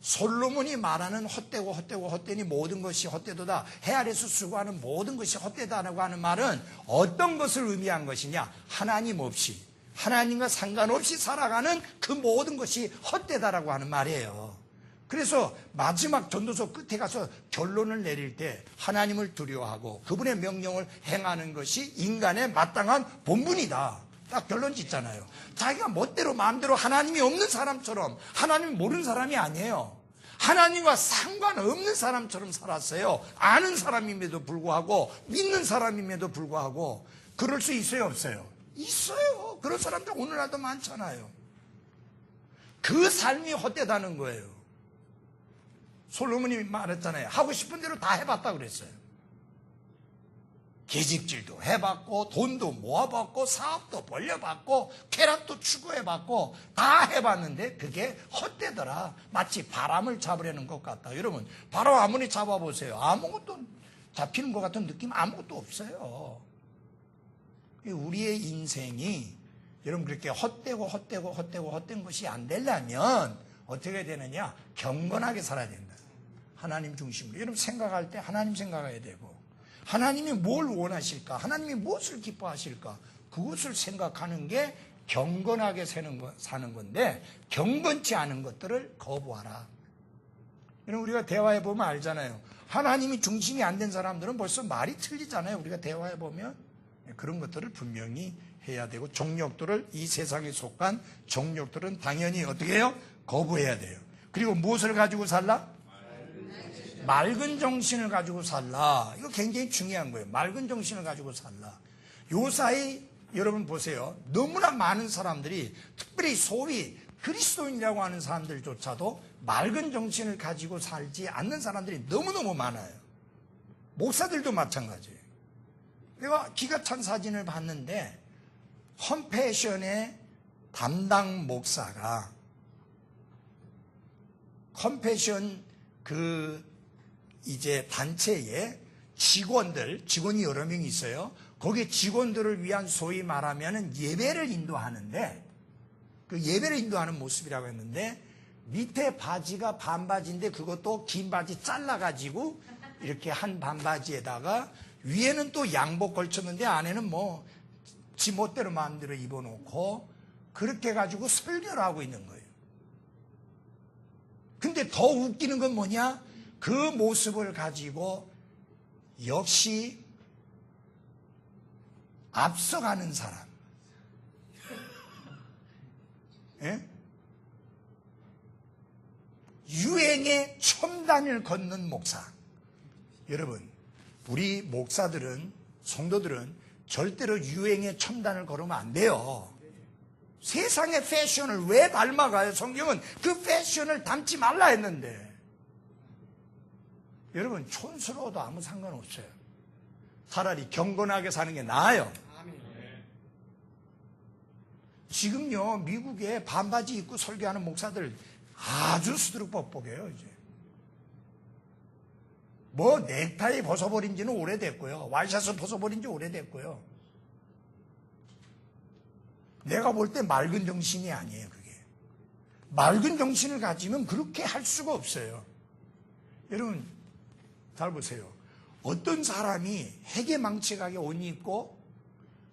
솔로몬이 말하는 헛되니 모든 것이 헛되도다, 해 아래서 수고하는 모든 것이 헛되다라고 하는 말은 어떤 것을 의미한 것이냐. 하나님 없이, 하나님과 상관없이 살아가는 그 모든 것이 헛되다라고 하는 말이에요. 그래서 마지막 전도서 끝에 가서 결론을 내릴 때 하나님을 두려워하고 그분의 명령을 행하는 것이 인간의 마땅한 본분이다, 딱 결론 짓잖아요. 자기가 멋대로 마음대로 하나님이 없는 사람처럼, 하나님 모르는 사람이 아니에요. 하나님과 상관없는 사람처럼 살았어요. 아는 사람임에도 불구하고, 믿는 사람임에도 불구하고. 그럴 수 있어요, 없어요? 있어요. 그런 사람들 오늘날도 많잖아요. 그 삶이 헛되다는 거예요. 솔로몬이 말했잖아요. 하고 싶은 대로 다 해봤다 그랬어요. 계집질도 해봤고, 돈도 모아봤고, 사업도 벌려봤고, 쾌락도 추구해봤고, 다 해봤는데 그게 헛되더라. 마치 바람을 잡으려는 것 같다. 여러분, 바람 아무리 잡아보세요. 아무것도 잡히는 것 같은 느낌 아무것도 없어요. 우리의 인생이 여러분 그렇게 헛된 것이 안 되려면 어떻게 되느냐? 경건하게 살아야 된다. 하나님 중심으로. 여러분 생각할 때 하나님 생각해야 되고, 하나님이 뭘 원하실까? 하나님이 무엇을 기뻐하실까? 그것을 생각하는 게 경건하게 사는 건데, 경건치 않은 것들을 거부하라. 여러분 우리가 대화해보면 알잖아요. 하나님이 중심이 안 된 사람들은 벌써 말이 틀리잖아요. 우리가 대화해보면. 그런 것들을 분명히 해야 되고, 정욕들을, 이 세상에 속한 정욕들은 당연히 어떻게 해요? 거부해야 돼요. 그리고 무엇을 가지고 살라? 맑은 정신을 가지고 살라. 이거 굉장히 중요한 거예요. 맑은 정신을 가지고 살라. 요 사이 여러분 보세요. 너무나 많은 사람들이 특별히 소위 그리스도인이라고 하는 사람들조차도 맑은 정신을 가지고 살지 않는 사람들이 너무너무 많아요. 목사들도 마찬가지예요. 내가 기가 찬 사진을 봤는데 컴패션의 담당 목사가 컴패션 이제 단체에 직원이 여러 명이 있어요. 거기에 직원들을 위한 소위 말하면 예배를 인도하는데 그 예배를 인도하는 모습이라고 했는데 밑에 바지가 반바지인데 그것도 긴 바지 잘라가지고 이렇게 한 반바지에다가 위에는 또 양복 걸쳤는데 안에는 뭐 지 멋대로 마음대로 입어놓고 그렇게 가지고 설교를 하고 있는 거예요. 근데 더 웃기는 건 뭐냐? 그 모습을 가지고 역시 앞서가는 사람. 예? 유행의 첨단을 걷는 목사. 여러분, 우리 목사들은, 성도들은 절대로 유행의 첨단을 걸으면 안 돼요. 세상의 패션을 왜 닮아가요? 성경은 그 패션을 닮지 말라 했는데. 여러분, 촌스러워도 아무 상관없어요. 차라리 경건하게 사는 게 나아요. 지금요, 미국에 반바지 입고 설교하는 목사들 아주 수두룩뻑뻑해요, 이제. 뭐, 넥타이 벗어버린 지는 오래됐고요. 와이셔츠 벗어버린 지 오래됐고요. 내가 볼 때 맑은 정신이 아니에요, 그게. 맑은 정신을 가지면 그렇게 할 수가 없어요. 여러분, 잘 보세요. 어떤 사람이 해계망측하게 옷 입고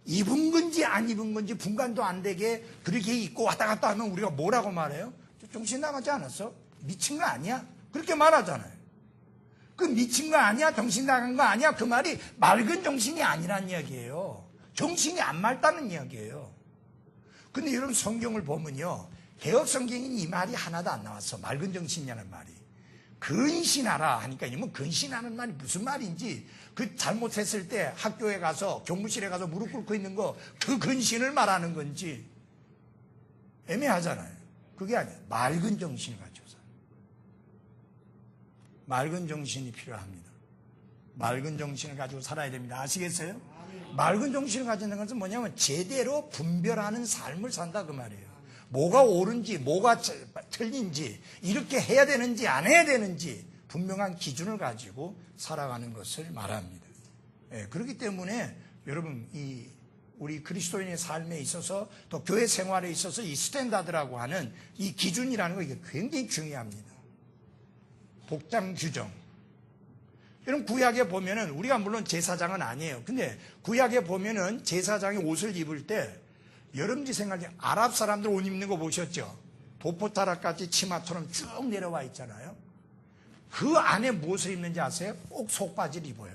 입은 건지 안 입은 건지 분간도 안 되게 그렇게 입고 왔다 갔다 하면 우리가 뭐라고 말해요? 정신 나가지 않았어? 미친 거 아니야? 그렇게 말하잖아요. 그 미친 거 아니야? 정신 나간 거 아니야? 그 말이 맑은 정신이 아니란 이야기예요. 정신이 안 맑다는 이야기예요. 근데 여러분 성경을 보면요. 개혁 성경에는 이 말이 하나도 안 나왔어. 맑은 정신이라는 말이. 근신하라 하니까 이러면 근신하는 말이 무슨 말인지 그 잘못했을 때 학교에 가서 교무실에 가서 무릎 꿇고 있는 거 그 근신을 말하는 건지 애매하잖아요. 그게 아니에요. 맑은 정신을 가지고 살아요. 맑은 정신이 필요합니다. 맑은 정신을 가지고 살아야 됩니다. 아시겠어요? 맑은 정신을 가지는 것은 뭐냐면 제대로 분별하는 삶을 산다 그 말이에요. 뭐가 옳은지 뭐가 틀린지 이렇게 해야 되는지 안 해야 되는지 분명한 기준을 가지고 살아가는 것을 말합니다. 예, 그렇기 때문에 여러분 우리 그리스도인의 삶에 있어서 또 교회 생활에 있어서 이 스탠다드라고 하는 이 기준이라는 거 이게 굉장히 중요합니다. 복장 규정. 여러분 구약에 보면은 우리가 물론 제사장은 아니에요. 근데 구약에 보면은 제사장이 옷을 입을 때 여러분들이 생각해 아랍 사람들 옷 입는 거 보셨죠? 도포타락같이 치마처럼 쭉 내려와 있잖아요. 그 안에 무엇을 입는지 아세요? 꼭 속바지를 입어요.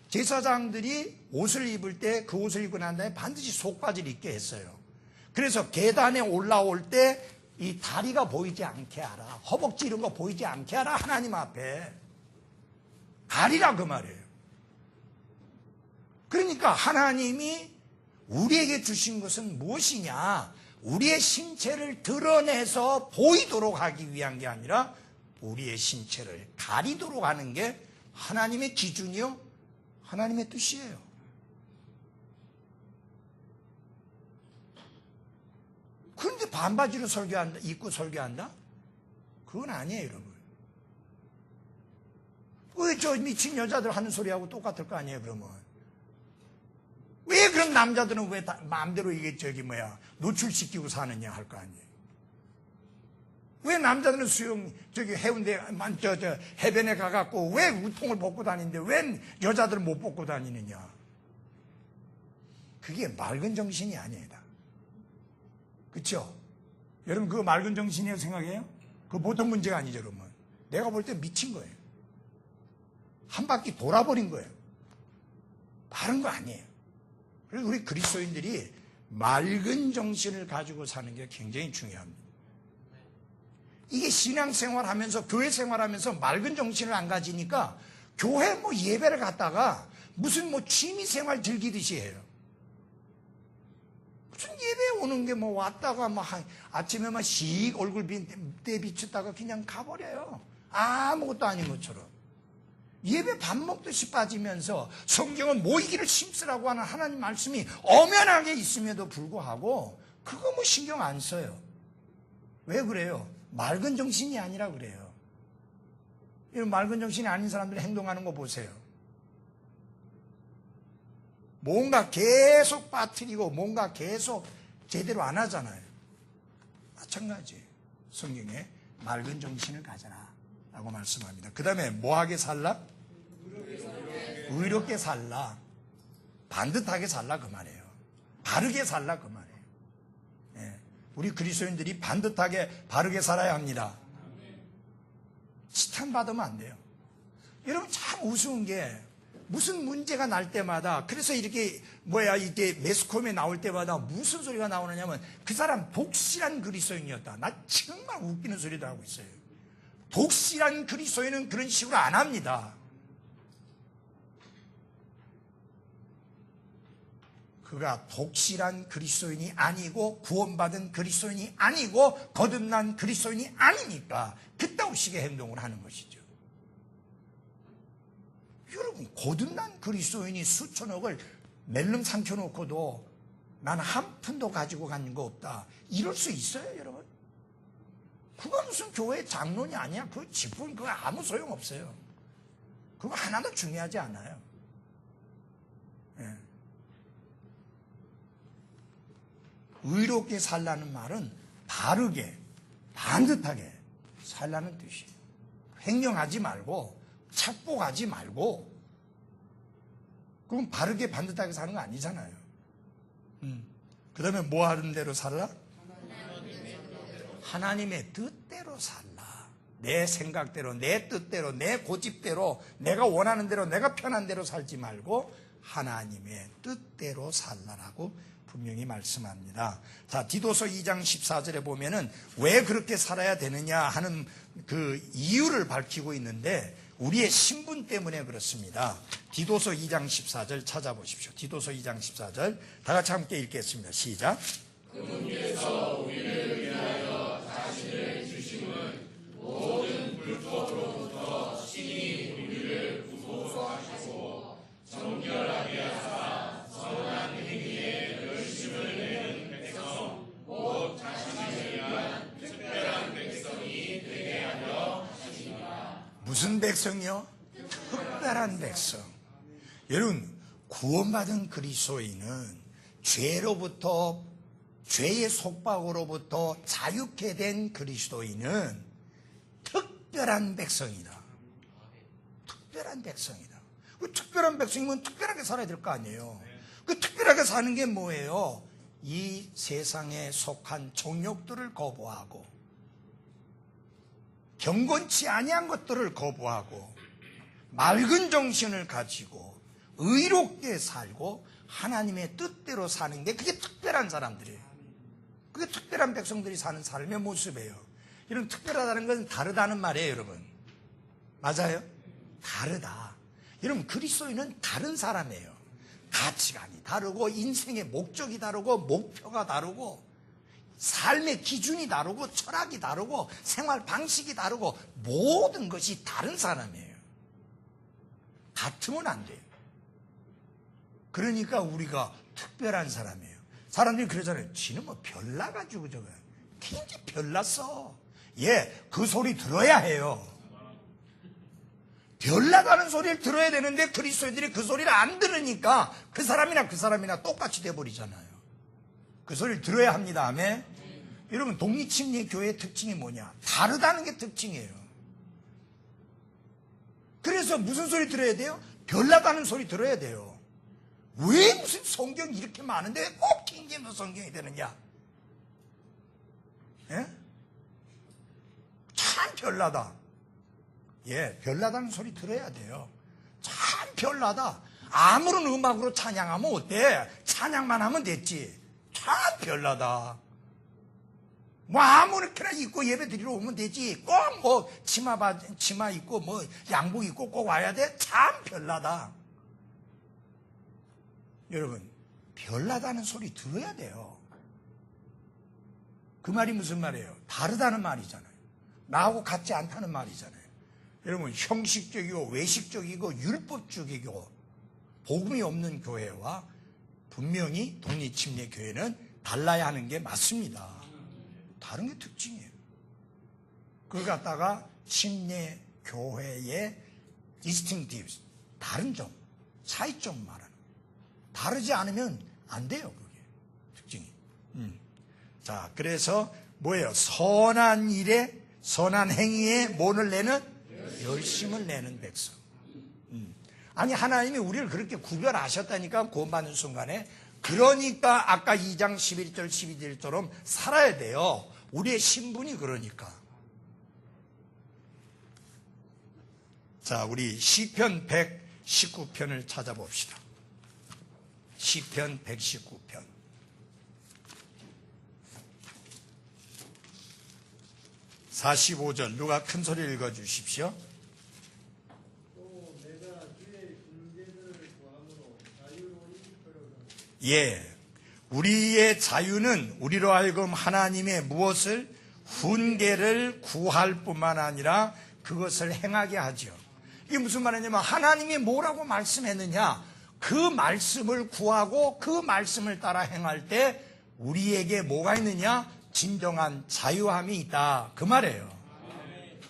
제사장들이 옷을 입을 때 그 옷을 입고 난 다음에 반드시 속바지를 입게 했어요. 그래서 계단에 올라올 때 이 다리가 보이지 않게 하라. 허벅지 이런 거 보이지 않게 하라. 하나님 앞에. 가리라 그 말이에요. 그러니까 하나님이 우리에게 주신 것은 무엇이냐? 우리의 신체를 드러내서 보이도록 하기 위한 게 아니라 우리의 신체를 가리도록 하는 게 하나님의 기준이요? 하나님의 뜻이에요. 그런데 반바지로 설교한다, 입고 설교한다? 그건 아니에요, 여러분. 왜 저 미친 여자들 하는 소리하고 똑같을 거 아니에요, 그러면? 왜 그럼 남자들은 왜 마음대로 이게 노출시키고 사느냐 할 거 아니에요? 왜 남자들은 해운대, 해변에 가갖고 왜 우통을 벗고 다니는데 왜 여자들은 못 벗고 다니느냐? 그게 맑은 정신이 아니에요. 그렇죠? 여러분 그거 맑은 정신이라고 생각해요? 그거 보통 문제가 아니죠, 여러분. 내가 볼 때 미친 거예요. 한 바퀴 돌아버린 거예요. 바른 거 아니에요. 그래서 우리 그리스도인들이 맑은 정신을 가지고 사는 게 굉장히 중요합니다. 이게 신앙생활 하면서, 교회 생활하면서 맑은 정신을 안 가지니까 교회 뭐 예배를 갔다가 무슨 뭐 취미생활 즐기듯이 해요. 무슨 예배 오는 게 뭐 왔다가 막 아침에 막 씩 얼굴 때 비쳤다가 그냥 가버려요. 아무것도 아닌 것처럼. 예배 밥 먹듯이 빠지면서 성경은 모이기를 힘쓰라고 하는 하나님 말씀이 엄연하게 있음에도 불구하고 그거 뭐 신경 안 써요. 왜 그래요? 맑은 정신이 아니라 그래요. 이런 맑은 정신이 아닌 사람들이 행동하는 거 보세요. 뭔가 계속 빠뜨리고 뭔가 계속 제대로 안 하잖아요. 마찬가지. 성경에 맑은 정신을 가져라 라고 말씀합니다. 그 다음에 뭐하게 살라? 의롭게 살라. 반듯하게 살라 그 말이에요. 바르게 살라 그 말이에요. 예. 우리 그리스도인들이 반듯하게 바르게 살아야 합니다. 치탄받으면 안 돼요. 여러분 참 우스운 게 무슨 문제가 날 때마다, 그래서 이렇게 이게 매스컴에 나올 때마다 무슨 소리가 나오느냐면 그 사람 독실한 그리스도인이었다. 나 정말 웃기는 소리도 하고 있어요. 독실한 그리스도인은 그런 식으로 안 합니다. 그가 독실한 그리스도인이 아니고 구원받은 그리스도인이 아니고 거듭난 그리스도인이 아니니까 그따위식의 행동을 하는 것이죠. 여러분 거듭난 그리스도인이 수천억을 멜름 삼켜놓고도 난 한 푼도 가지고 간 거 없다 이럴 수 있어요 여러분? 그거 무슨 교회 장로니 아니야. 그 직분 그거 아무 소용없어요. 그거 하나도 중요하지 않아요. 예. 의롭게 살라는 말은 바르게 반듯하게 살라는 뜻이에요. 횡령하지 말고 착복하지 말고. 그럼 바르게 반듯하게 사는 거 아니잖아요. 그 다음에 뭐 하는 대로 살라? 하나님의 뜻대로 살라. 내 생각대로, 내 뜻대로, 내 고집대로, 내가 원하는 대로, 내가 편한 대로 살지 말고 하나님의 뜻대로 살라라고 분명히 말씀합니다. 자, 디도서 2장 14절에 보면은 왜 그렇게 살아야 되느냐 하는 그 이유를 밝히고 있는데 우리의 신분 때문에 그렇습니다. 디도서 2장 14절 찾아보십시오. 디도서 2장 14절 다 같이 함께 읽겠습니다. 시작. 그분께서 우리를 위하여 자신을 주심은 모든 불법으로부터 친히 우리를 구속하시고 정결하게 하사 선한 행위에 열심을 내는 백성 곧 자신을 위한 특별한 백성이 되게 하려 하시니라. 무슨 백성이요? 특별한 백성. 여러분 구원받은 그리스도인은 죄의 속박으로부터 자유케 된 그리스도인은 특별한 백성이다. 특별한 백성이다. 그 특별한 백성이면 특별하게 살아야 될 거 아니에요. 그 특별하게 사는 게 뭐예요? 이 세상에 속한 정욕들을 거부하고 경건치 아니한 것들을 거부하고 맑은 정신을 가지고 의롭게 살고 하나님의 뜻대로 사는 게 그게 특별한 사람들이에요. 그게 특별한 백성들이 사는 삶의 모습이에요. 이런 특별하다는 건 다르다는 말이에요, 여러분. 맞아요? 다르다. 여러분 그리스도인은 다른 사람이에요. 가치관이 다르고 인생의 목적이 다르고 목표가 다르고 삶의 기준이 다르고 철학이 다르고 생활 방식이 다르고 모든 것이 다른 사람이에요. 같으면 안 돼요. 그러니까 우리가 특별한 사람이에요. 사람들이 그러잖아요. 지는 뭐 별나가지고 저거 굉장히 별났어. 예, 그 소리 들어야 해요. 별나다는 소리를 들어야 되는데 그리스도인들이 그 소리를 안 들으니까 그 사람이나 똑같이 돼버리잖아요. 그 소리를 들어야 합니다. 아멘. 여러분 독립침례 교회의 특징이 뭐냐? 다르다는 게 특징이에요. 그래서 무슨 소리 들어야 돼요? 별나다는 소리 들어야 돼요. 왜 무슨 성경이 이렇게 많은데 꼭 킹제임스 성경이 되느냐? 예? 참 별나다. 예, 별나다는 소리 들어야 돼요. 참 별나다. 아무런 음악으로 찬양하면 어때? 찬양만 하면 됐지. 참 별나다. 뭐 아무렇게나 입고 예배 드리러 오면 되지. 꼭 뭐 치마 입고 뭐 양복 입고 꼭 와야 돼? 참 별나다. 여러분, 별나다는 소리 들어야 돼요. 그 말이 무슨 말이에요? 다르다는 말이잖아요. 나하고 같지 않다는 말이잖아요. 여러분, 형식적이고 외식적이고 율법적이고 복음이 없는 교회와 분명히 독립침례 교회는 달라야 하는 게 맞습니다. 다른 게 특징이에요. 그걸 갖다가 침례 교회의 distinctives, 다른 점, 차이점 말하는 거예요. 다르지 않으면 안 돼요, 그게. 특징이. 자, 그래서 뭐예요? 선한 일에, 선한 행위에 뭐를 내는? 열심을 내는 백성. 아니, 하나님이 우리를 그렇게 구별하셨다니까, 구원받는 순간에. 그러니까 아까 2장 11절 12절처럼 살아야 돼요. 우리의 신분이 그러니까. 자, 우리 시편 119편을 찾아봅시다. 시편 119편. (45절) 누가 큰 소리 읽어주십시오. 또 내가 주의 인재들을 구함으로 자유로이 걸어가. 예, 우리의 자유는 우리로 하여금 하나님의 무엇을? 훈계를 구할 뿐만 아니라 그것을 행하게 하죠. 이게 무슨 말이냐면 하나님이 뭐라고 말씀했느냐, 그 말씀을 구하고 그 말씀을 따라 행할 때 우리에게 뭐가 있느냐? 진정한 자유함이 있다, 그 말이에요.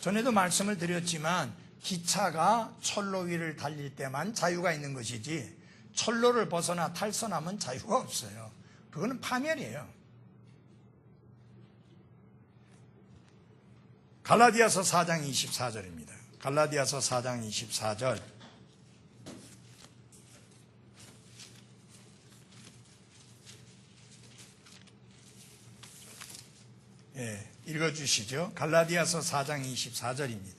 전에도 말씀을 드렸지만 기차가 철로 위를 달릴 때만 자유가 있는 것이지 철로를 벗어나 탈선하면 자유가 없어요. 그거는 파멸이에요. 갈라디아서 4장 24절입니다. 갈라디아서 4장 24절. 예, 읽어주시죠. 갈라디아서 4장 24절입니다.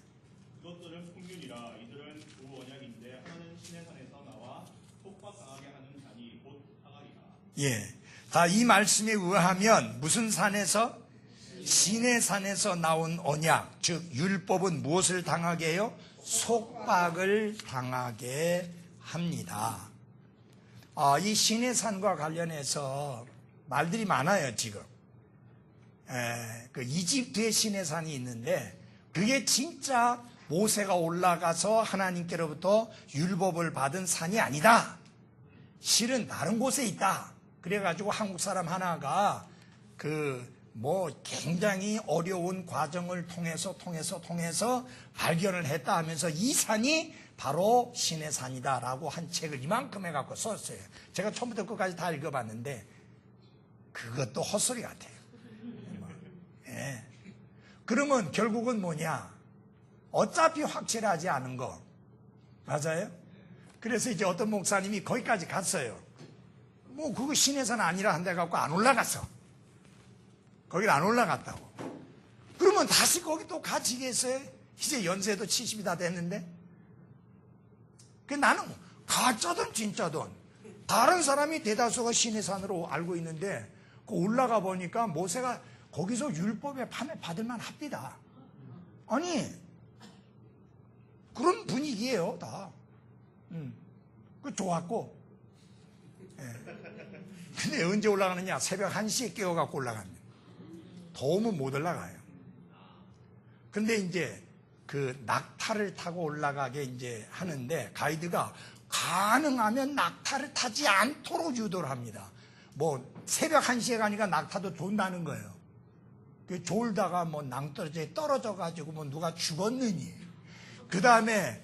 이것들은 풍휼이라. 이들은 두 언약인데 하나는 신의 산에서 나와 속박당하게 하는 자니 곧 하갈이라. 예, 다 이 말씀에 의하면 무슨 산에서? 신의 산에서 나온 언약, 즉 율법은 무엇을 당하게 해요? 속박을 당하게 합니다. 이 신의 산과 관련해서 말들이 많아요, 지금. 그 이집트의 신의 산이 있는데 그게 진짜 모세가 올라가서 하나님께로부터 율법을 받은 산이 아니다. 실은 다른 곳에 있다. 그래가지고 한국 사람 하나가 굉장히 어려운 과정을 통해서 발견을 했다 하면서 이 산이 바로 신의 산이다라고 한 책을 이만큼 해갖고 썼어요. 제가 처음부터 끝까지 다 읽어봤는데 그것도 헛소리 같아요. 예. 그러면 결국은 뭐냐? 어차피 확실하지 않은 거. 맞아요? 그래서 이제 어떤 목사님이 거기까지 갔어요. 그거 신의 산 아니라 한다 해갖고 안 올라갔어. 거길 안 올라갔다고. 그러면 다시 거기 또 가지겠어요? 이제 연세도 70이 다 됐는데. 나는 가짜든 진짜든 다른 사람이 대다수가 신의 산으로 알고 있는데 올라가 보니까 모세가 거기서 율법에 판을 받을만 합니다. 아니, 그런 분위기예요, 다. 그 좋았고. 예. 근데 언제 올라가느냐? 새벽 1시에 깨워갖고 올라갑니다. 더우면 못 올라가요. 근데 이제 그 낙타를 타고 올라가게 이제 하는데 가이드가 가능하면 낙타를 타지 않도록 유도를 합니다. 새벽 1시에 가니까 낙타도 존다는 거예요. 졸다가 낭떠러지에 떨어져가지고 누가 죽었느니. 그 다음에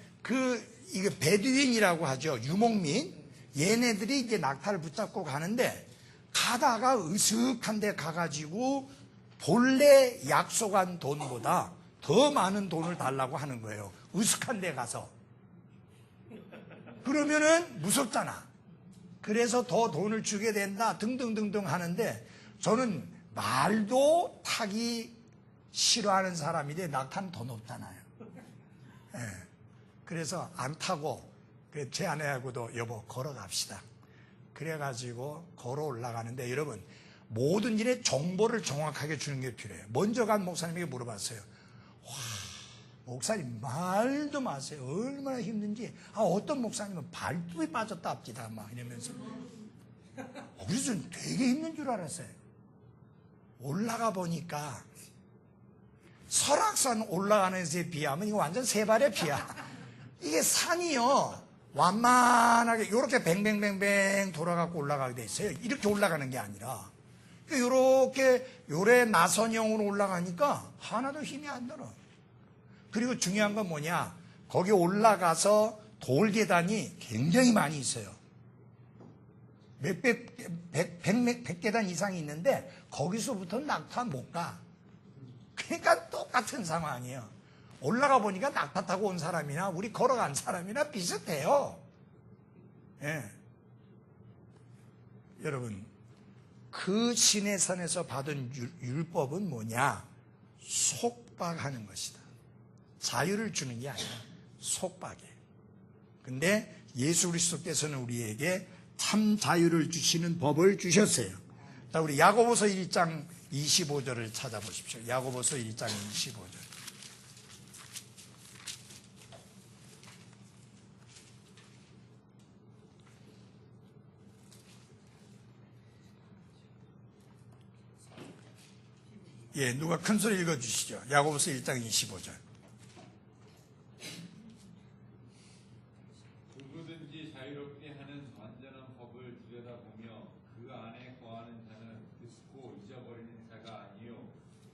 이게 베두인이라고 하죠. 유목민. 얘네들이 이제 낙타를 붙잡고 가는데 가다가 으슥한 데 가가지고 본래 약속한 돈보다 더 많은 돈을 달라고 하는 거예요. 으슥한 데 가서. 그러면은 무섭잖아. 그래서 더 돈을 주게 된다 등등등등 하는데 저는 말도 타기 싫어하는 사람인데 낙타는 더 높잖아요. 예. 그래서 안 타고 제 아내하고도 여보 걸어갑시다. 그래가지고 걸어 올라가는데 여러분 모든 일의 정보를 정확하게 주는 게 필요해요. 먼저 간 목사님에게 물어봤어요. 와, 목사님 말도 마세요. 얼마나 힘든지. 어떤 목사님은 발톱이 빠졌다 합디다 막 이러면서. 그래서 되게 힘든 줄 알았어요. 올라가 보니까 설악산 올라가는 데에 비하면 이거 완전 세발의 비야. 이게 산이요, 완만하게 이렇게 뱅뱅뱅뱅 돌아가고 올라가게 돼 있어요. 이렇게 올라가는 게 아니라 이렇게 요래 나선형으로 올라가니까 하나도 힘이 안 들어. 그리고 중요한 건 뭐냐, 거기 올라가서 돌계단이 굉장히 많이 있어요. 백 계단 이상이 있는데 거기서부터 낙타 못 가. 그러니까 똑같은 상황이에요. 올라가 보니까 낙타 타고 온 사람이나 우리 걸어간 사람이나 비슷해요. 예. 여러분, 그 시내산에서 받은 율법은 뭐냐? 속박하는 것이다. 자유를 주는 게 아니라 속박이에요. 근데 예수 그리스도께서는 우리에게 참 자유를 주시는 법을 주셨어요. 자, 우리 야고보서 1장 25절을 찾아보십시오. 야고보서 1장 25절. 예, 누가 큰 소리 읽어주시죠. 야고보서 1장 25절. 누구든지 자유롭게 하는 완전한 법을 들여다보며 그 안에 거하는 자는 듣고 잊어버리는 자가 아니요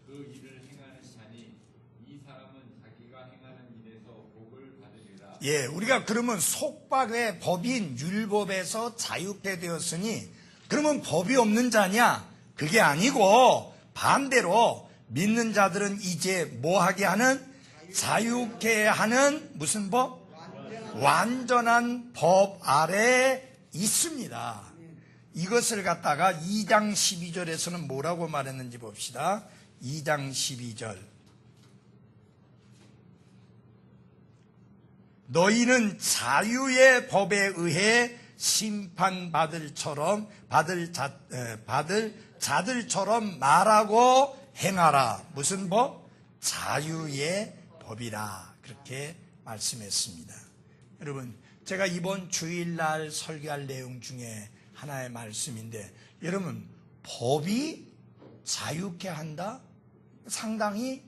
그 일을 행하는 자니 이 사람은 자기가 행하는 일에서 복을 받으리라. 예, 우리가 그러면 속박의 법인 율법에서 자유케 되었으니 그러면 법이 없는 자냐? 그게 아니고 반대로 믿는 자들은 이제 뭐하게 하는? 자유케 하는 무슨 법? 완전한 법 아래 있습니다. 이것을 갖다가 2장 12절에서는 뭐라고 말했는지 봅시다. 2장 12절. 너희는 자유의 법에 의해 심판받을 자들처럼 말하고 행하라. 무슨 법? 자유의 법이라. 그렇게 말씀했습니다. 여러분, 제가 이번 주일날 설교할 내용 중에 하나의 말씀인데, 여러분, 법이 자유케 한다? 상당히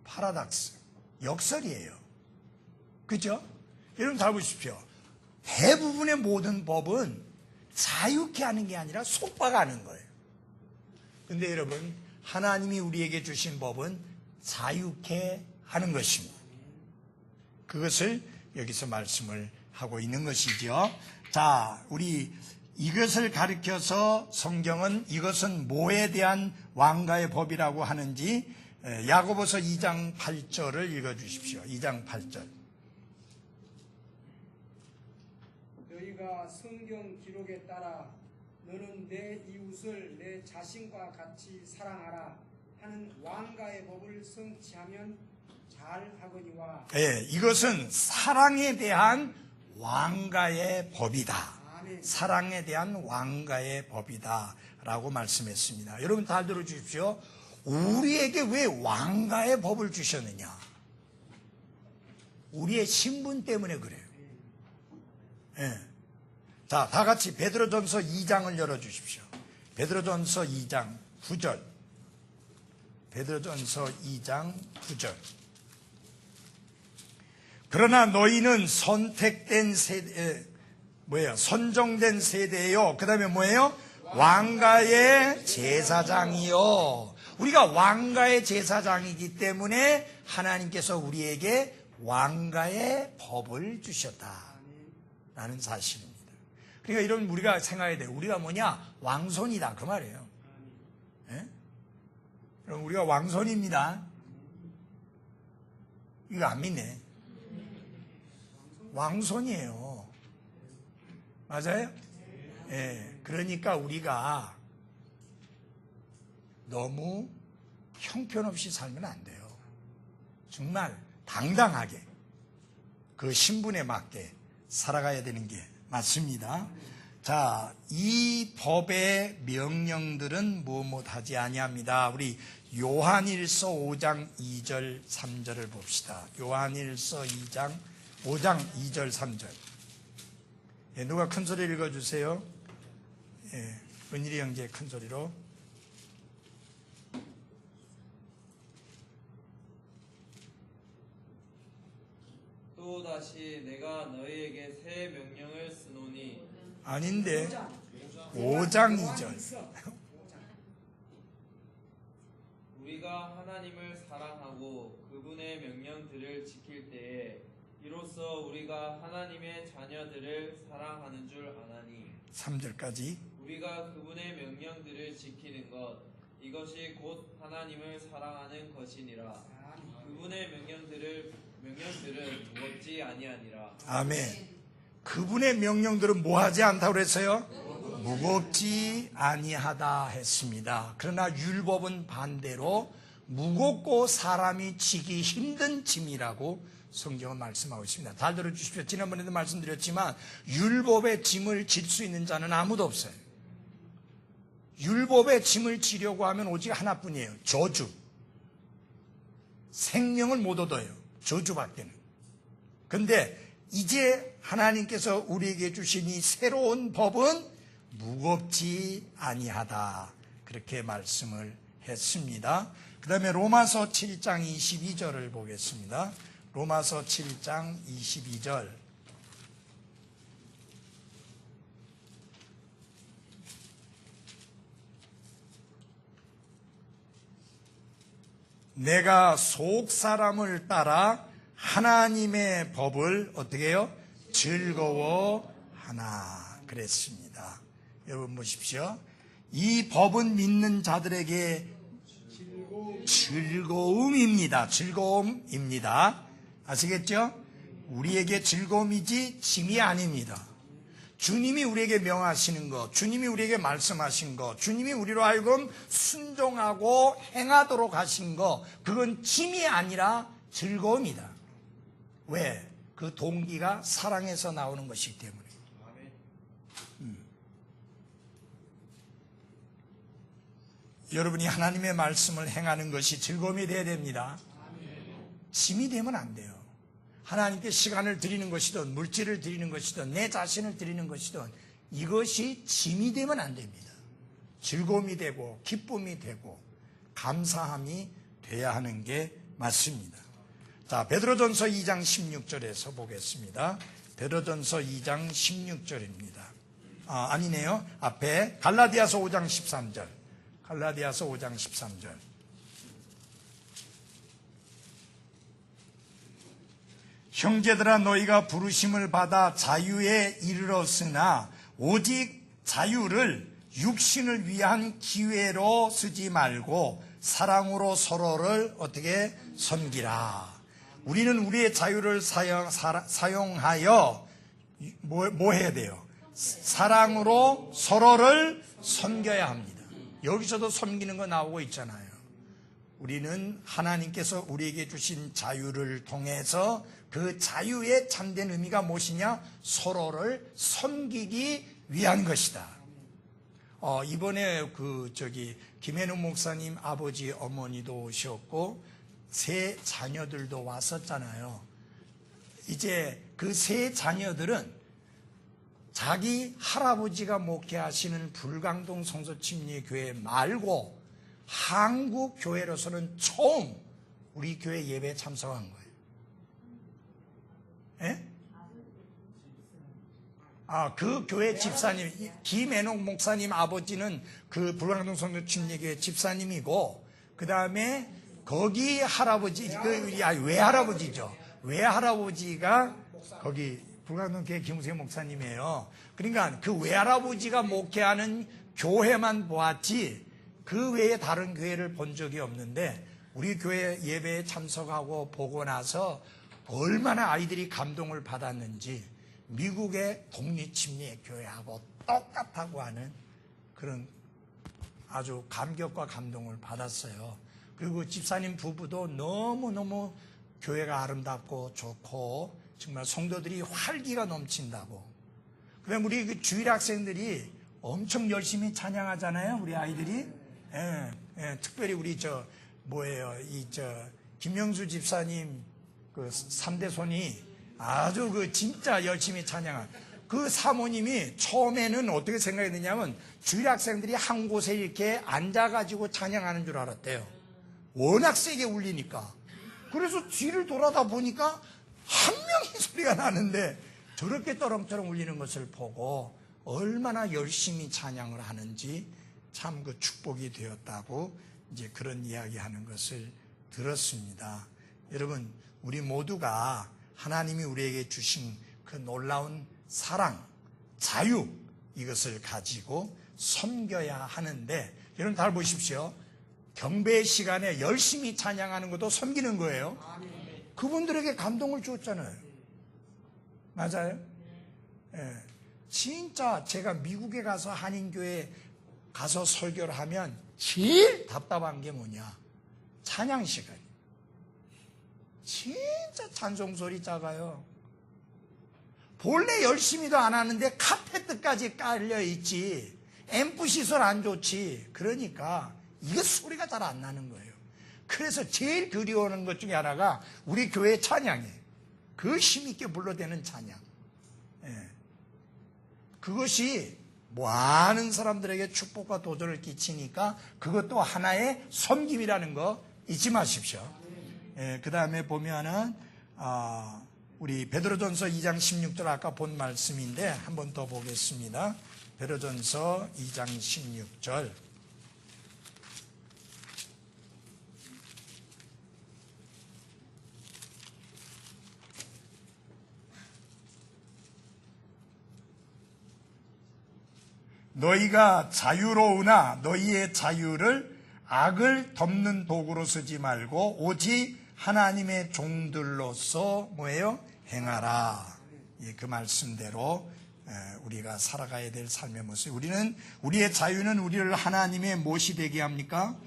파라닥스, 역설이에요. 그죠? 여러분 잘 보십시오. 대부분의 모든 법은 자유케 하는 게 아니라 속박하는 거예요. 근데 여러분, 하나님이 우리에게 주신 법은 자유케 하는 것입니다. 그것을 여기서 말씀을 하고 있는 것이죠. 자, 우리 이것을 가리켜서 성경은 이것은 뭐에 대한 왕가의 법이라고 하는지 야고보서 2장 8절을 읽어주십시오. 2장 8절. 너희가 성경 기록에 따라 너는 내 이웃을 내 자신과 같이 사랑하라 하는 왕가의 법을 성취하면 잘하거니와. 예, 이것은 사랑에 대한 왕가의 법이다. 아멘. 사랑에 대한 왕가의 법이다 라고 말씀했습니다. 여러분 잘 들어주십시오. 우리에게 왜 왕가의 법을 주셨느냐? 우리의 신분 때문에 그래요. 예. 자, 다 같이 베드로전서 2장을 열어주십시오. 베드로전서 2장 9절. 베드로전서 2장 9절. 그러나 너희는 선택된 세대, 선정된 세대요. 그 다음에 뭐예요? 왕가의 제사장이요. 우리가 왕가의 제사장이기 때문에 하나님께서 우리에게 왕가의 법을 주셨다라는 사실입니다. 그러니까 이런 우리가 생각해야 돼요. 우리가 뭐냐? 왕손이다 그 말이에요. 예? 그럼 우리가 왕손입니다. 이거 안 믿네. 왕손이에요. 맞아요? 예. 그러니까 우리가 너무 형편없이 살면 안 돼요. 정말 당당하게 그 신분에 맞게 살아가야 되는 게 맞습니다. 자, 이 법의 명령들은 무엇하지 아니합니다. 우리 요한일서 5장 2절 3절을 봅시다. 요한일서 5장 2절 3절. 예, 누가 큰 소리 읽어주세요. 예, 은일이 형제 큰 소리로. 또다시 내가 너희에게 새 명령을 쓰노니 아닌데 5장 2절. 우리가 하나님을 사랑하고 그분의 명령들을 지킬 때에 이로써 우리가 하나님의 자녀들을 사랑하는 줄 아나니 3절까지. 우리가 그분의 명령들을 지키는 것 이것이 곧 하나님을 사랑하는 것이니라. 그분의 명령들은 무겁지 아니하니라. 아멘. 그분의 명령들은 뭐하지 않다고 그랬어요? 무겁지 아니하다 했습니다. 그러나 율법은 반대로 무겁고 사람이 지기 힘든 짐이라고 성경은 말씀하고 있습니다. 잘 들어주십시오. 지난번에도 말씀드렸지만 율법의 짐을 질 수 있는 자는 아무도 없어요. 율법의 짐을 지려고 하면 오직 하나뿐이에요. 저주. 생명을 못 얻어요. 저주밖에는. 그런데 이제 하나님께서 우리에게 주신 이 새로운 법은 무겁지 아니하다. 그렇게 말씀을 했습니다. 그 다음에 로마서 7장 22절을 보겠습니다. 로마서 7장 22절. 내가 속 사람을 따라 하나님의 법을 어떻게 해요? 즐거워하나 그랬습니다. 여러분 보십시오. 이 법은 믿는 자들에게 즐거움입니다. 즐거움입니다. 아시겠죠? 우리에게 즐거움이지 짐이 아닙니다. 주님이 우리에게 명하시는 것, 주님이 우리에게 말씀하신 것, 주님이 우리로 하여금 순종하고 행하도록 하신 것, 그건 짐이 아니라 즐거움이다. 왜? 그 동기가 사랑에서 나오는 것이기 때문에. 여러분이 하나님의 말씀을 행하는 것이 즐거움이 되어야 됩니다. 짐이 되면 안 돼요. 하나님께 시간을 드리는 것이든 물질을 드리는 것이든 내 자신을 드리는 것이든 이것이 짐이 되면 안 됩니다. 즐거움이 되고 기쁨이 되고 감사함이 돼야 하는 게 맞습니다. 자, 베드로전서 2장 16절에서 보겠습니다. 베드로전서 2장 16절입니다. 아니네요. 앞에 갈라디아서 5장 13절. 갈라디아서 5장 13절. 형제들아 너희가 부르심을 받아 자유에 이르렀으나 오직 자유를 육신을 위한 기회로 쓰지 말고 사랑으로 서로를 어떻게 섬기라. 우리는 우리의 자유를 사용하여 뭐 해야 돼요? 사랑으로 서로를 섬겨야 합니다. 여기서도 섬기는 거 나오고 있잖아요. 우리는 하나님께서 우리에게 주신 자유를 통해서 그 자유의 참된 의미가 무엇이냐? 서로를 섬기기 위한 것이다. 이번에 김현우 목사님 아버지 어머니도 오셨고 세 자녀들도 왔었잖아요. 이제 그 세 자녀들은 자기 할아버지가 목회하시는 불광동 성서침례교회 말고 한국 교회로서는 처음 우리 교회 예배에 참석한 거예요. 예? 그 교회 집사님, 김앤옥 목사님 아버지는 그 불광동 성서침례교회 집사님이고, 그 다음에 거기 할아버지, 외할아버지죠. 외할아버지가 거기 불광동 교회 김우세 목사님이에요. 그러니까 그 외할아버지가 목회하는 교회만 보았지 그 외에 다른 교회를 본 적이 없는데 우리 교회 예배에 참석하고 보고 나서 얼마나 아이들이 감동을 받았는지 미국의 독립침례교회하고 똑같다고 하는 그런 아주 감격과 감동을 받았어요. 그리고 집사님 부부도 너무너무 교회가 아름답고 좋고 정말 성도들이 활기가 넘친다고. 그다음 우리 그 주일 학생들이 엄청 열심히 찬양하잖아요, 우리 아이들이. 특별히 우리 김명수 집사님 그 3대 손이 아주 그 진짜 열심히 찬양한 그 사모님이 처음에는 어떻게 생각했느냐면 주일 학생들이 한 곳에 이렇게 앉아가지고 찬양하는 줄 알았대요. 워낙 세게 울리니까. 그래서 뒤를 돌아다 보니까 한 명이 소리가 나는데 저렇게 떠렁떠렁 울리는 것을 보고 얼마나 열심히 찬양을 하는지 참 그 축복이 되었다고 이제 그런 이야기하는 것을 들었습니다. 여러분, 우리 모두가 하나님이 우리에게 주신 그 놀라운 사랑, 자유, 이것을 가지고 섬겨야 하는데, 여러분 잘 보십시오. 경배 시간에 열심히 찬양하는 것도 섬기는 거예요. 그분들에게 감동을 줬잖아요. 맞아요? 예. 진짜 제가 미국에 가서 한인교회 가서 설교를 하면 제일 답답한 게 뭐냐? 찬양 시간. 진짜 찬송소리 작아요. 본래 열심히도 안 하는데 카페트까지 깔려 있지. 앰프 시설 안 좋지. 그러니까 이게 소리가 잘 안 나는 거예요. 그래서 제일 그리워하는 것 중에 하나가 우리 교회 찬양이에요. 그 힘있게 불러대는 찬양. 예. 그것이 많은 사람들에게 축복과 도전을 끼치니까 그것도 하나의 섬김이라는 거 잊지 마십시오. 예, 그 다음에 보면은 우리 베드로전서 2장 16절 아까 본 말씀인데 한 번 더 보겠습니다. 베드로전서 2장 16절. 너희가 자유로우나 너희의 자유를 악을 덮는 도구로 쓰지 말고 오직 하나님의 종들로서 뭐예요? 행하라. 예, 그 말씀대로 우리가 살아가야 될 삶의 모습. 우리의 자유는 우리를 하나님의 무엇이 되게 합니까?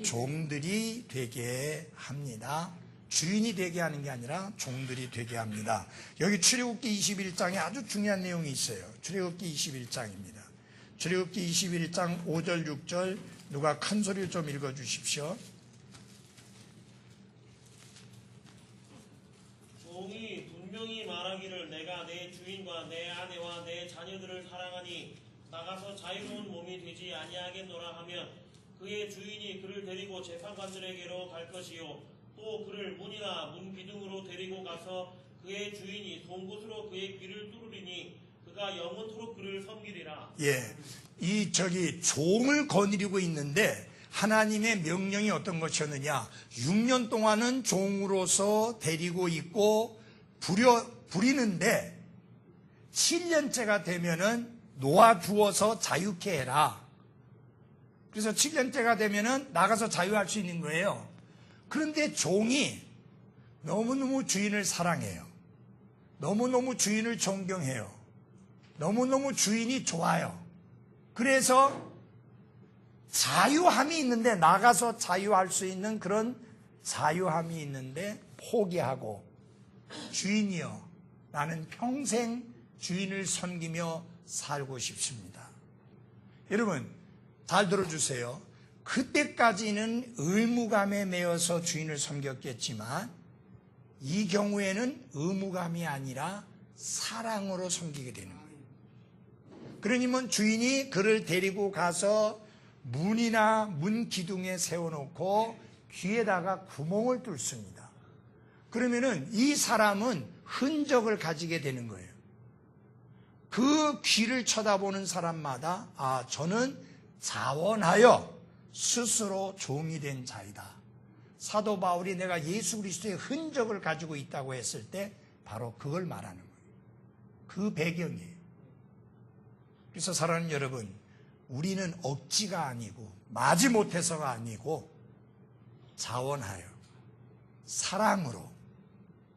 종들이 되게 합니다. 주인이 되게 하는 게 아니라 종들이 되게 합니다. 여기 출애굽기 21장에 아주 중요한 내용이 있어요. 출애굽기 21장입니다. 출애굽기 21장 5절 6절 누가 큰 소리를 좀 읽어주십시오. 종이 분명히 말하기를 내가 내 주인과 내 아내와 내 자녀들을 사랑하니 나가서 자유로운 몸이 되지 아니하겠노라 하면 그의 주인이 그를 데리고 재판관들에게로 갈 것이요 또 그를 문이나 문 기둥으로 데리고 가서 그의 주인이 송곳으로 그의 귀를 뚫으리니 그가 영원토록 그를 섬기리라. 예, 종을 거느리고 있는데 하나님의 명령이 어떤 것이었느냐? 6년 동안은 종으로서 데리고 있고 부리는데 7년째가 되면은 놓아두어서 자유케 해라. 그래서 7년째가 되면은 나가서 자유할 수 있는 거예요. 그런데 종이 너무너무 주인을 사랑해요. 너무너무 주인을 존경해요. 너무너무 주인이 좋아요. 그래서 자유함이 있는데 나가서 자유할 수 있는 그런 자유함이 있는데 포기하고 주인이여 나는 평생 주인을 섬기며 살고 싶습니다. 여러분 잘 들어주세요. 그때까지는 의무감에 매여서 주인을 섬겼겠지만 이 경우에는 의무감이 아니라 사랑으로 섬기게 되는 거예요. 그러니까 주인이 그를 데리고 가서 문이나 문 기둥에 세워놓고 귀에다가 구멍을 뚫습니다. 그러면은 이 사람은 흔적을 가지게 되는 거예요. 그 귀를 쳐다보는 사람마다 저는 자원하여 스스로 종이 된 자이다. 사도 바울이 내가 예수 그리스도의 흔적을 가지고 있다고 했을 때 바로 그걸 말하는 거예요. 그 배경이에요. 그래서 사랑하는 여러분, 우리는 억지가 아니고 마지못해서가 아니고 자원하여 사랑으로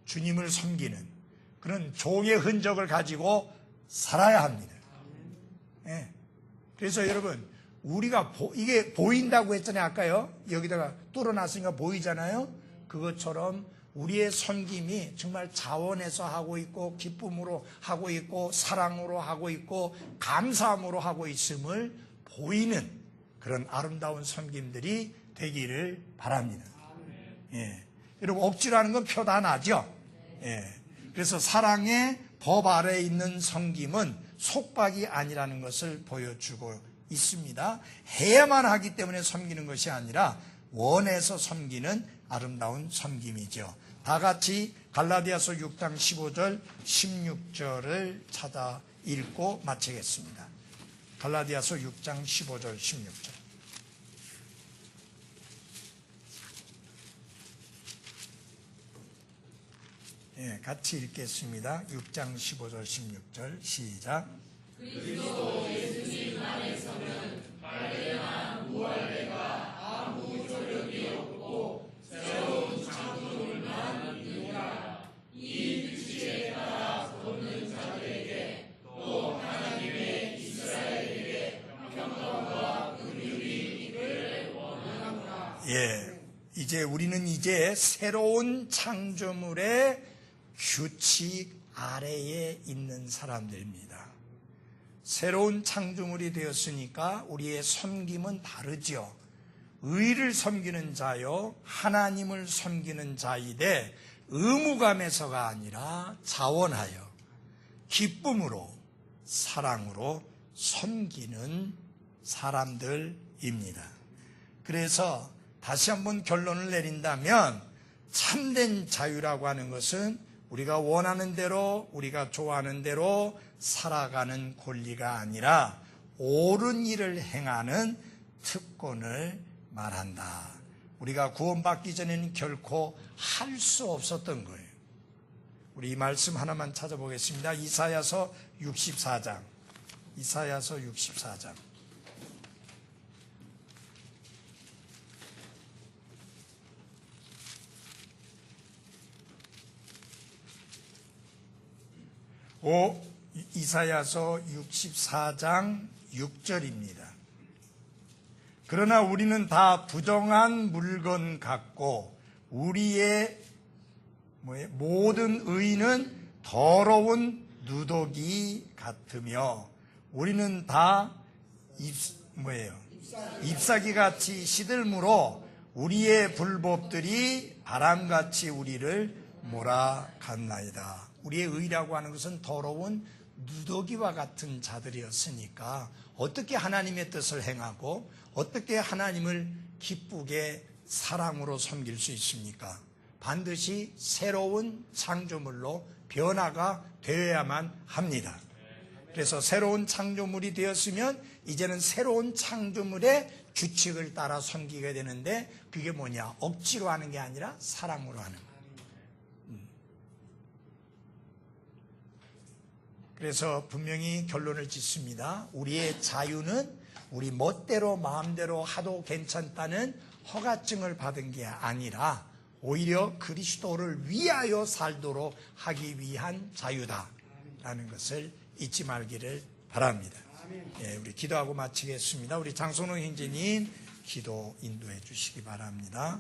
주님을 섬기는 그런 종의 흔적을 가지고 살아야 합니다. 네. 그래서 여러분 우리가 이게 보인다고 했잖아요. 아까요. 여기다가 뚫어놨으니까 보이잖아요. 그것처럼 우리의 섬김이 정말 자원해서 하고 있고 기쁨으로 하고 있고 사랑으로 하고 있고 감사함으로 하고 있음을 보이는 그런 아름다운 섬김들이 되기를 바랍니다. 예. 여러분 억지라는 건 표 다 나죠? 예. 그래서 사랑의 법 아래에 있는 섬김은 속박이 아니라는 것을 보여주고 있습니다. 해야만 하기 때문에 섬기는 것이 아니라 원해서 섬기는 아름다운 섬김이죠. 다 같이 갈라디아서 6장 15절 16절을 찾아 읽고 마치겠습니다. 갈라디아서 6장 15절 16절. 예, 같이 읽겠습니다. 6장 15절 16절 시작. 그리스도 예수님 안에서는 할례나 무할례가 아무 조력이 없고 새로운 창조물만 있노라. 이 규칙에 따라 걷는 자들에게 또 하나님의 이스라엘에게 평강과 긍휼이 있기를 원하노라. 예, 우리는 이제 새로운 창조물의 규칙 아래에 있는 사람들입니다. 새로운 창조물이 되었으니까 우리의 섬김은 다르죠. 의를 섬기는 자요 하나님을 섬기는 자이되 의무감에서가 아니라 자원하여 기쁨으로 사랑으로 섬기는 사람들입니다. 그래서 다시 한번 결론을 내린다면 참된 자유라고 하는 것은 우리가 원하는 대로 우리가 좋아하는 대로 살아가는 권리가 아니라 옳은 일을 행하는 특권을 말한다. 우리가 구원받기 전에는 결코 할 수 없었던 거예요. 우리 이 말씀 하나만 찾아보겠습니다. 이사야서 64장. 이사야서 64장. 이사야서 64장 6절입니다. 그러나 우리는 다 부정한 물건 같고 우리의 모든 의는 더러운 누더기 같으며 우리는 다 잎사귀같이 시들므로 우리의 불법들이 바람같이 우리를 몰아갔나이다. 우리의 의라고 하는 것은 더러운 누더기와 같은 자들이었으니까 어떻게 하나님의 뜻을 행하고 어떻게 하나님을 기쁘게 사랑으로 섬길 수 있습니까? 반드시 새로운 창조물로 변화가 되어야만 합니다. 그래서 새로운 창조물이 되었으면 이제는 새로운 창조물의 규칙을 따라 섬기게 되는데 그게 뭐냐? 억지로 하는 게 아니라 사랑으로 하는 거예요. 그래서 분명히 결론을 짓습니다. 우리의 자유는 우리 멋대로 마음대로 하도 괜찮다는 허가증을 받은 게 아니라 오히려 그리스도를 위하여 살도록 하기 위한 자유다라는 것을 잊지 말기를 바랍니다. 예, 우리 기도하고 마치겠습니다. 우리 장성호 형제님 기도 인도해 주시기 바랍니다.